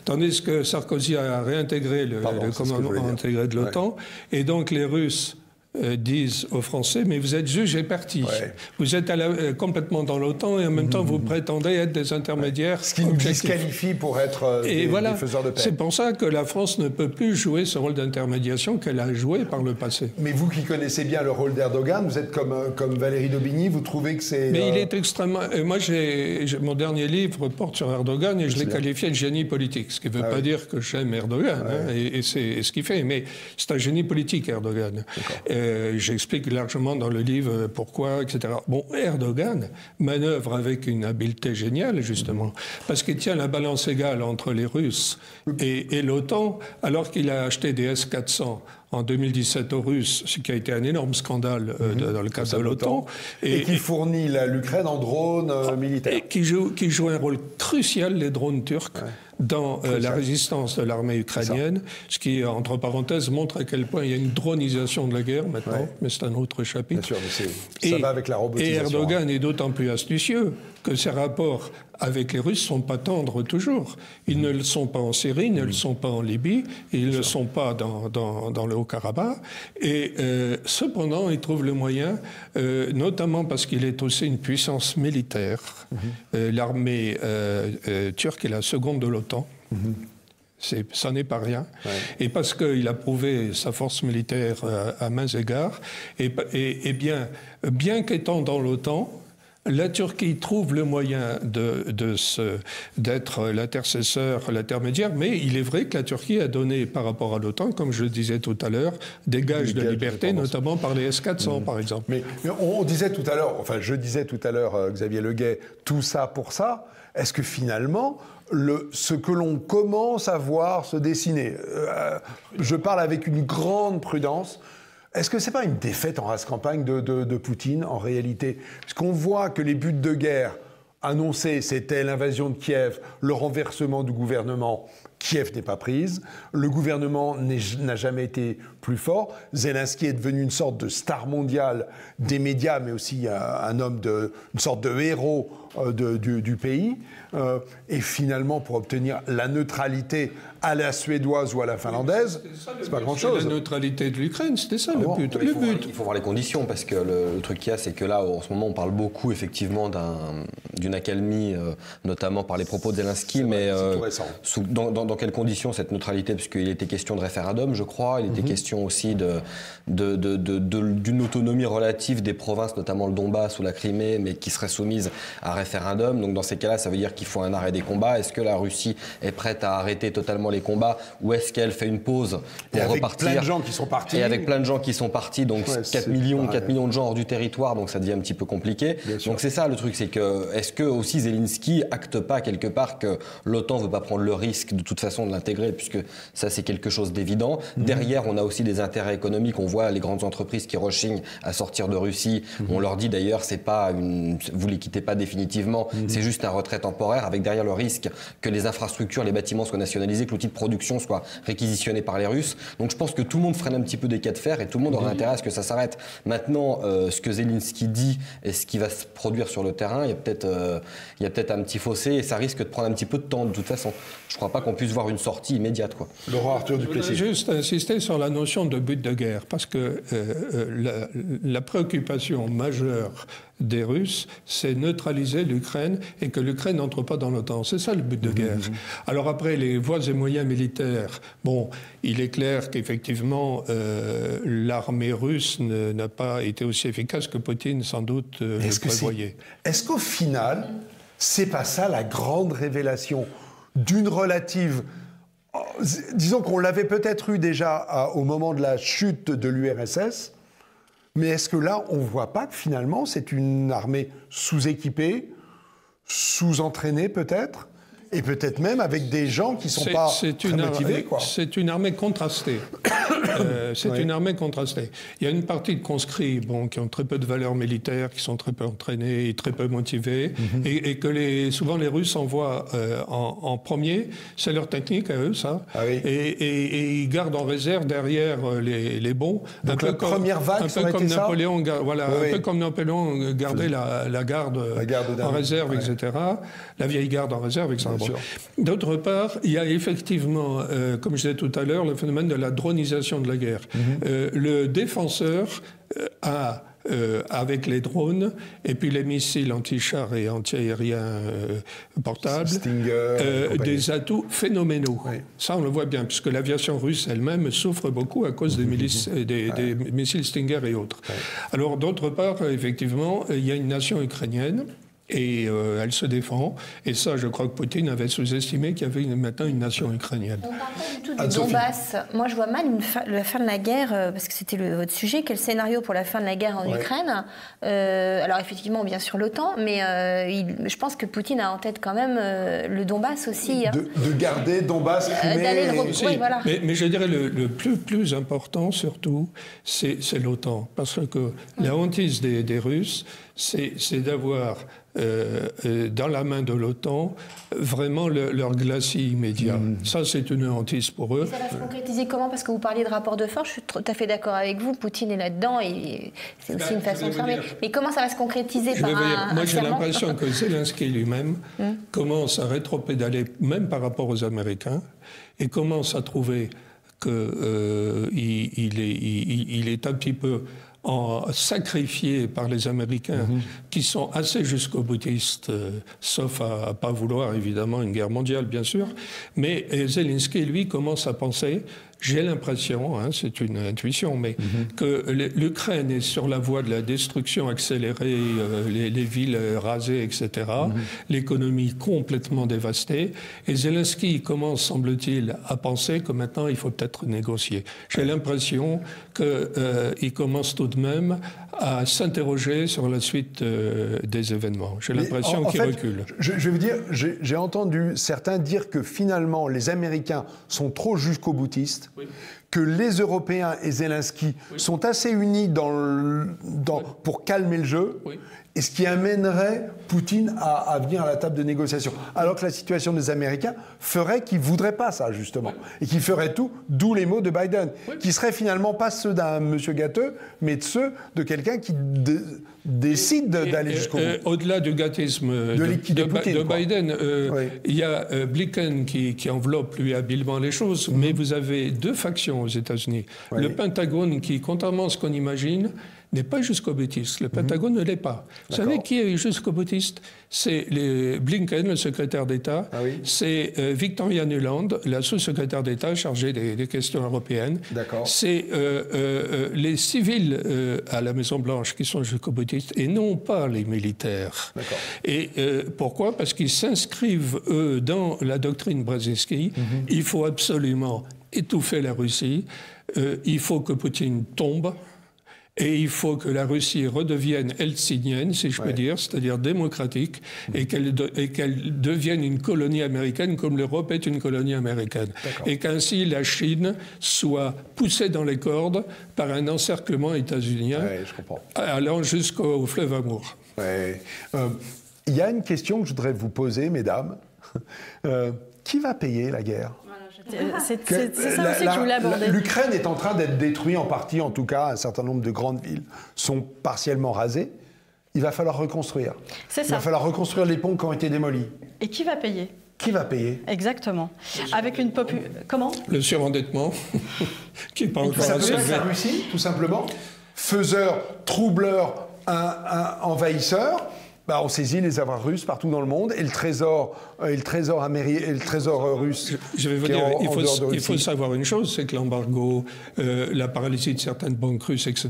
tandis que Sarkozy a réintégré le commandement intégré de l'OTAN. Et donc les Russes disent aux Français, mais vous êtes jugés partis. Vous êtes complètement dans l'OTAN et en même temps vous prétendez être des intermédiaires. Ce qui nous disqualifie pour être des faiseurs de paix. C'est pour ça que la France ne peut plus jouer ce rôle d'intermédiation qu'elle a joué par le passé. Mais vous qui connaissez bien le rôle d'Erdogan, vous êtes comme Valérie Daubigny, vous trouvez que c'est... Mais il est extrêmement... Moi, mon dernier livre porte sur Erdogan et je l'ai qualifié de génie politique, ce qui ne veut pas dire que j'aime Erdogan, et c'est ce qu'il fait, mais c'est un génie politique, Erdogan. J'explique largement dans le livre pourquoi, etc. Bon, Erdogan manœuvre avec une habileté géniale, justement, parce qu'il tient la balance égale entre les Russes et l'OTAN, alors qu'il a acheté des S-400 en 2017 aux Russes, ce qui a été un énorme scandale dans le cadre de l'OTAN. Et qui fournit l'Ukraine en drones militaires. Et qui joue un rôle crucial, les drones turcs, dans la résistance de l'armée ukrainienne, ce qui, entre parenthèses, montre à quel point il y a une dronisation de la guerre maintenant, mais c'est un autre chapitre. Bien sûr, mais ça va avec la robotisation. Et Erdogan est d'autant plus astucieux que ses rapports avec les Russes ne sont pas tendres toujours. Ils ne le sont pas en Syrie, ils ne le sont pas en Libye, ils ne le sont pas dans le Haut-Karabakh. Et cependant, il trouve le moyen, notamment parce qu'il est aussi une puissance militaire. L'armée turque est la seconde de l'OTAN. Ça n'est pas rien. Et parce qu'il a prouvé sa force militaire à maints égards, et bien qu'étant dans l'OTAN, la Turquie trouve le moyen d'être l'intercesseur, l'intermédiaire, mais il est vrai que la Turquie a donné, par rapport à l'OTAN, comme je le disais tout à l'heure, des gages de liberté, notamment par les S-400, par exemple. Mais on disait tout à l'heure, enfin je disais tout à l'heure, Xavier Leguet, tout ça pour ça, est-ce que finalement, ce que l'on commence à voir se dessiner, je parle avec une grande prudence, est-ce que ce n'est pas une défaite en race campagne de Poutine, en réalité? Parce qu'on voit que les buts de guerre annoncés, c'était l'invasion de Kiev, le renversement du gouvernement. Kiev n'est pas prise, le gouvernement n'a jamais été plus fort, Zelensky est devenu une sorte de star mondiale des médias, mais aussi un homme une sorte de héros du pays, et finalement pour obtenir la neutralité à la suédoise ou à la finlandaise, c'est pas grand-chose. La neutralité de l'Ukraine, c'était ça le but. Il faut voir les conditions, parce que le truc qu'il y a, c'est que là, en ce moment, on parle beaucoup effectivement d'une accalmie, notamment par les propos de Zelensky, mais dans quelles conditions cette neutralité? Parce qu'il était question de référendum, je crois, il était question aussi d'une autonomie relative des provinces, notamment le Donbass ou la Crimée, mais qui seraient soumises à référendum. Donc dans ces cas-là, ça veut dire qu'il faut un arrêt des combats. Est-ce que la Russie est prête à arrêter totalement les combats, ou est-ce qu'elle fait une pause pour repartir? Avec plein de gens qui sont partis. Et avec plein de gens qui sont partis, donc 4 millions de gens hors du territoire, donc ça devient un petit peu compliqué. Donc c'est ça le truc, c'est que est-ce que aussi Zelensky acte pas quelque part que l'OTAN veut pas prendre le risque de toute façon de l'intégrer, puisque ça c'est quelque chose d'évident. Derrière, on a aussi des intérêts économiques. On voit les grandes entreprises qui rechignent à sortir de Russie. On leur dit d'ailleurs, c'est pas vous les quittez pas définitivement, c'est juste un retrait temporaire, avec derrière le risque que les infrastructures, les bâtiments soient nationalisés, que l'outil de production soit réquisitionné par les Russes. Donc je pense que tout le monde freine un petit peu des cas de fer et tout le monde aura intérêt à ce que ça s'arrête. Maintenant, ce que Zelensky dit et ce qui va se produire sur le terrain, il y a peut-être un petit fossé et ça risque de prendre un petit peu de temps de toute façon. Je ne crois pas qu'on puisse voir une sortie immédiate, quoi. Laurent Arthur Duplessis. Je voudrais juste insister sur la notion de but de guerre, parce que la préoccupation majeure des Russes, c'est neutraliser l'Ukraine et que l'Ukraine n'entre pas dans l'OTAN. C'est ça le but de guerre. Alors après, les voies et moyens militaires, bon, il est clair qu'effectivement, l'armée russe n'a pas été aussi efficace que Poutine, sans doute, le prévoyait. Est-ce qu'au final, c'est pas ça la grande révélation d'une relative... Disons qu'on l'avait peut-être eu déjà au moment de la chute de l'URSS, mais est-ce que là, on ne voit pas que finalement, c'est une armée sous-équipée, sous-entraînée peut-être, et peut-être même avec des gens qui ne sont pas très motivés, quoi. C'est une armée contrastée. Une armée contrastée. Il y a une partie de conscrits qui ont très peu de valeur militaire, qui sont très peu entraînés et très peu motivés, et que souvent les Russes envoient en premier. C'est leur technique à eux, ça. Ah oui. Et ils gardent en réserve derrière les bons. Donc la première vague, un peu comme Napoléon, un peu comme Napoléon gardait la garde en réserve, etc. La vieille garde en réserve, etc. D'autre part, il y a effectivement, comme je disais tout à l'heure, le phénomène de la dronisation de la guerre. Le défenseur a, avec les drones et puis les missiles anti-chars et anti-aériens portables, Stinger, des atouts phénoménaux. Oui. Ça, on le voit bien, puisque l'aviation russe elle-même souffre beaucoup à cause des missiles Stinger et autres. Oui. Alors, d'autre part, effectivement, il y a une nation ukrainienne. Et elle se défend. Et ça, je crois que Poutine avait sous-estimé qu'il y avait maintenant une nation ukrainienne. On ne parle pas du tout du Donbass. Moi, je vois mal la fin de la guerre, parce que c'était votre sujet. Quel scénario pour la fin de la guerre en Ukraine? Alors, effectivement, bien sûr, l'OTAN, mais je pense que Poutine a en tête quand même le Donbass aussi. De garder Donbass, Crimée... Oui, voilà. Mais je dirais le plus important, surtout, c'est l'OTAN. Parce que la hantise des Russes, c'est d'avoir dans la main de l'OTAN vraiment leur glacis immédiat. Ça, c'est une hantise pour eux. Et ça va se concrétiser comment? Parce que vous parliez de rapport de force, je suis tout à fait d'accord avec vous, Poutine est là-dedans et c'est aussi une façon de fermer. Mais comment ça va se concrétiser par Moi, j'ai l'impression que Zelensky lui-même commence à rétropédaler, même par rapport aux Américains, et commence à trouver qu'il est un petit peu sacrifié par les Américains qui sont assez jusqu'au boutiste, sauf à pas vouloir évidemment une guerre mondiale bien sûr, mais Zelensky lui commence à penser j'ai l'impression, hein, c'est une intuition, mais que l'Ukraine est sur la voie de la destruction accélérée, les villes rasées, etc., l'économie complètement dévastée, et Zelensky commence, semble-t-il, à penser que maintenant il faut peut-être négocier. J'ai l'impression qu'il commence tout de même à s'interroger sur la suite des événements. J'ai l'impression qu'il recule. Je vais vous dire, j'ai entendu certains dire que finalement les Américains sont trop jusqu'au-boutistes, que les Européens et Zelensky sont assez unis pour calmer le jeu, et ce qui amènerait Poutine à venir à la table de négociation. Alors que la situation des Américains ferait qu'ils ne voudraient pas ça, justement, et qu'ils feraient tout, d'où les mots de Biden, qui seraient finalement pas ceux d'un monsieur gâteux, mais de ceux de quelqu'un qui décide d'aller jusqu'au bout. Au-delà du gâtisme de Biden, il y a Blinken qui enveloppe lui habilement les choses, mais vous avez deux factions aux États-Unis. Le Pentagone qui, contrairement à ce qu'on imagine, n'est pas jusqu'au-boutiste. Le Pentagone ne l'est pas. Vous savez qui est jusqu'au-boutiste? C'est Blinken, le secrétaire d'État. C'est Victoria Nuland, la sous-secrétaire d'État chargée des questions européennes. C'est les civils à la Maison-Blanche qui sont jusqu'au-boutistes et non pas les militaires. Et pourquoi? Parce qu'ils s'inscrivent, eux, dans la doctrine Brzezinski. Il faut absolument étouffer la Russie. Il faut que Poutine tombe. Et il faut que la Russie redevienne helsingienne, si je peux dire, c'est-à-dire démocratique, et qu'elle devienne une colonie américaine comme l'Europe est une colonie américaine. Et qu'ainsi la Chine soit poussée dans les cordes par un encerclement états-unien allant jusqu'au fleuve Amour. Il y a une question que je voudrais vous poser, mesdames. Qui va payer la guerre ? C'est ça aussi que je voulais aborder. L'Ukraine est en train d'être détruite en partie, en tout cas, un certain nombre de grandes villes sont partiellement rasées. Il va falloir reconstruire. C'est ça. Il va falloir reconstruire les ponts qui ont été démolis. Et qui va payer ? Qui va payer ? Exactement. Avec une Comment ? Le surendettement, qui n'est pas encore ça assez peut être la Russie, tout simplement. Faiseur, troubleur, envahisseur. On saisit les avoirs russes partout dans le monde et le trésor russe. Je vais vous dire, il faut savoir une chose, c'est que l'embargo, la paralysie de certaines banques russes, etc.,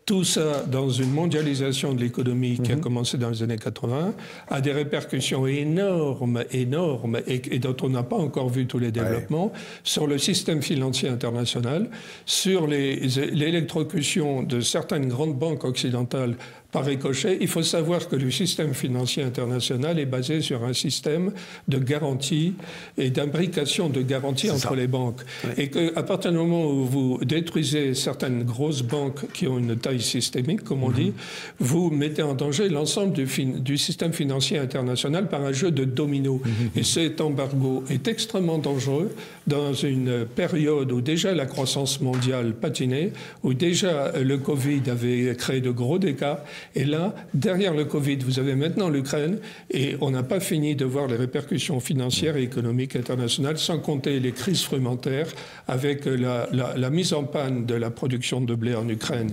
tout ça, dans une mondialisation de l'économie qui a commencé dans les années 80, a des répercussions énormes, et dont on n'a pas encore vu tous les développements, sur le système financier international, sur l'électrocution de certaines grandes banques occidentales par ricochet. Il faut savoir que le système financier international est basé sur un système de garantie et d'imbrication de garanties entre les banques. Et qu'à partir du moment où vous détruisez certaines grosses banques qui ont une taille systémique, comme on dit, vous mettez en danger l'ensemble du système financier international par un jeu de domino. Et cet embargo est extrêmement dangereux dans une période où déjà la croissance mondiale patinait, où déjà le Covid avait créé de gros dégâts. Et là, derrière le Covid, vous avez maintenant l'Ukraine, et on n'a pas fini de voir les répercussions financières et économiques internationales, sans compter les crises frumentaires, avec la mise en panne de la production de blé en Ukraine,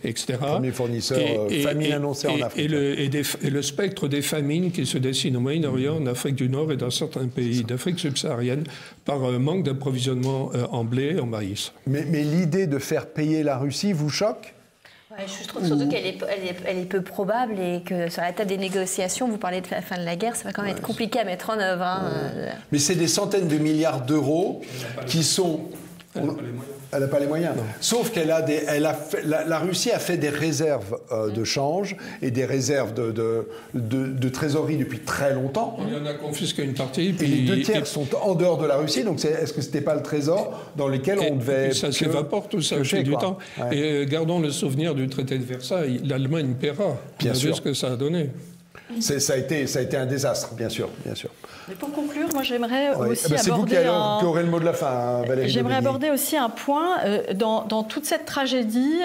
etc. Premier fournisseur, famine annoncée en Afrique. Et le spectre des famines qui se dessinent au Moyen-Orient, en Afrique du Nord et dans certains pays d'Afrique subsaharienne, par manque d'approvisionnement en blé, en maïs. Mais l'idée de faire payer la Russie vous choque ? Je trouve surtout qu'elle est peu probable et que sur la table des négociations, vous parlez de la fin de la guerre, ça va quand même être compliqué à mettre en œuvre. Mais c'est des centaines de milliards d'euros qui sont... Elle n'a pas les moyens. Sauf qu'elle a la Russie a fait des réserves de change et des réserves de trésorerie depuis très longtemps. Il y en a confisqué une partie. Et les 2 tiers sont en dehors de la Russie. Donc est-ce que ce n'était pas le trésor dans lequel on devait... Ça s'évapore tout ça, c'est du temps. Et gardons le souvenir du traité de Versailles. L'Allemagne paiera. Bien sûr. Ce que ça a donné. Ça a été un désastre, bien sûr. Mais pour conclure, moi j'aimerais aussi aborder... C'est vous qui aurez le mot de la fin, Valérie. J'aimerais aborder aussi un point. Dans toute cette tragédie,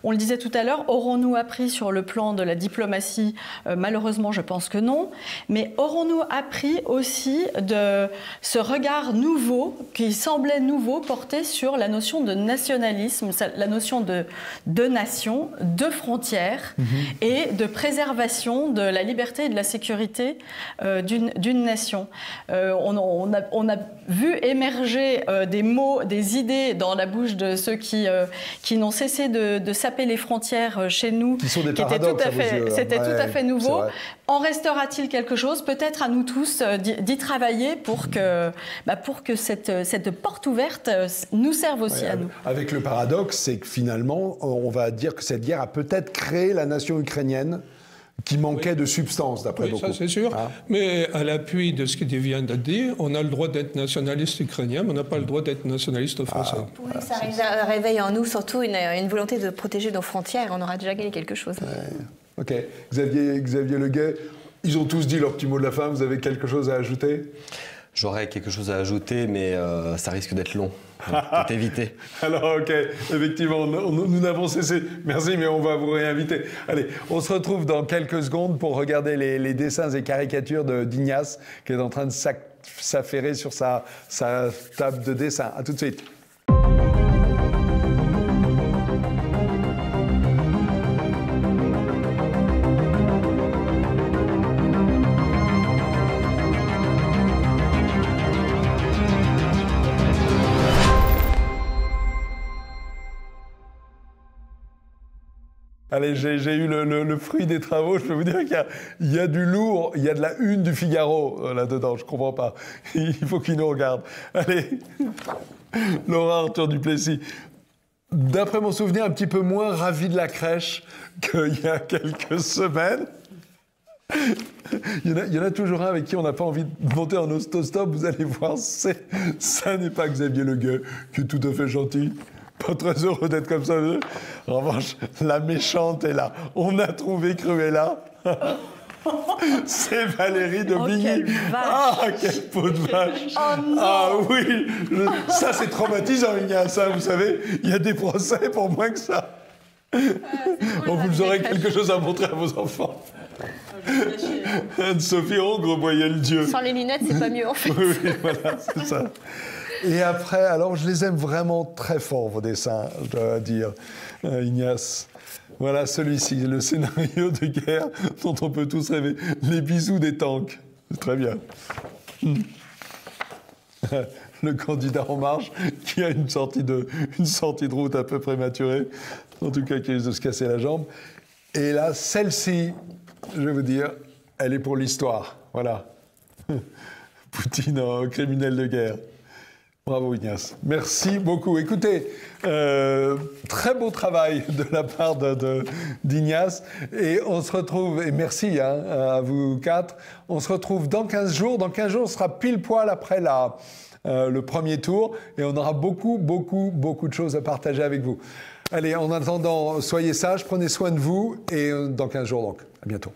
on le disait tout à l'heure, aurons-nous appris sur le plan de la diplomatie? Malheureusement, je pense que non. Mais aurons-nous appris aussi de ce regard nouveau, qui semblait nouveau, porté sur la notion de nationalisme, la notion de nation, de frontières et de préservation de la liberté et de la sécurité d'une nation? imagination. On a vu émerger des mots, des idées dans la bouche de ceux qui n'ont cessé de saper les frontières chez nous, qui sont des paradoxes, c'était tout à fait nouveau. En restera-t-il quelque chose? Peut-être à nous tous d'y travailler pour que cette porte ouverte nous serve aussi à nous. Avec le paradoxe, c'est que finalement, on va dire que cette guerre a peut-être créé la nation ukrainienne qui manquait de substance, d'après beaucoup. Ça c'est sûr. Mais à l'appui de ce qu'il vient de dire, on a le droit d'être nationaliste ukrainien, mais on n'a pas le droit d'être nationaliste français. Oui, ça réveille en nous surtout une volonté de protéger nos frontières. On aura déjà gagné quelque chose. Ok. Xavier Leguet, ils ont tous dit leur petit mot de la fin. Vous avez quelque chose à ajouter? J'aurais quelque chose à ajouter, mais ça risque d'être long. Peut-être éviter. Alors, ok, effectivement, nous n'avons cessé. Merci, mais on va vous réinviter. Allez, on se retrouve dans quelques secondes pour regarder les dessins et caricatures d'Ignace, qui est en train de s'affairer sur sa table de dessin. À tout de suite. Allez, j'ai eu le fruit des travaux. Je peux vous dire qu'il y a du lourd, il y a de la une du Figaro là-dedans. Je ne comprends pas. Il faut qu'il nous regarde. Allez, Laura Arthur Duplessis. D'après mon souvenir, un petit peu moins ravi de la crèche qu'il y a quelques semaines. Il y en a toujours un avec qui on n'a pas envie de monter en autostop. Vous allez voir, ça n'est pas Xavier Leguet, qui est tout à fait gentil. Pas très heureux d'être comme ça. En revanche, la méchante est là. On a trouvé Cruella. C'est Valérie de Bigny. Ah, quelle peau de vache. Oh non. Ah oui. Ça, c'est traumatisant, Ignace. Vous savez, il y a des procès pour moins que ça. Vous aurez quelque chose à montrer à vos enfants. Anne-Sophie Hongre, voyez le Dieu. Sans les lunettes, c'est pas mieux, en fait. Oui, voilà, c'est ça. Et après, alors je les aime vraiment très fort, vos dessins, je dois dire, Ignace. Voilà celui-ci, le scénario de guerre dont on peut tous rêver. Les bisous des tanks. C'est très bien. Le candidat En Marche qui a une sortie de route un peu prématurée, en tout cas qui risque de se casser la jambe. Et là, celle-ci, je vais vous dire, elle est pour l'histoire. Voilà. Poutine en criminel de guerre. Bravo Ignace. Merci beaucoup. Écoutez, très beau travail de la part d'Ignace. Et on se retrouve, et merci à vous quatre, on se retrouve dans 15 jours. Dans 15 jours, on sera pile poil après le premier tour. Et on aura beaucoup de choses à partager avec vous. Allez, en attendant, soyez sages, prenez soin de vous. Et dans 15 jours donc. À bientôt.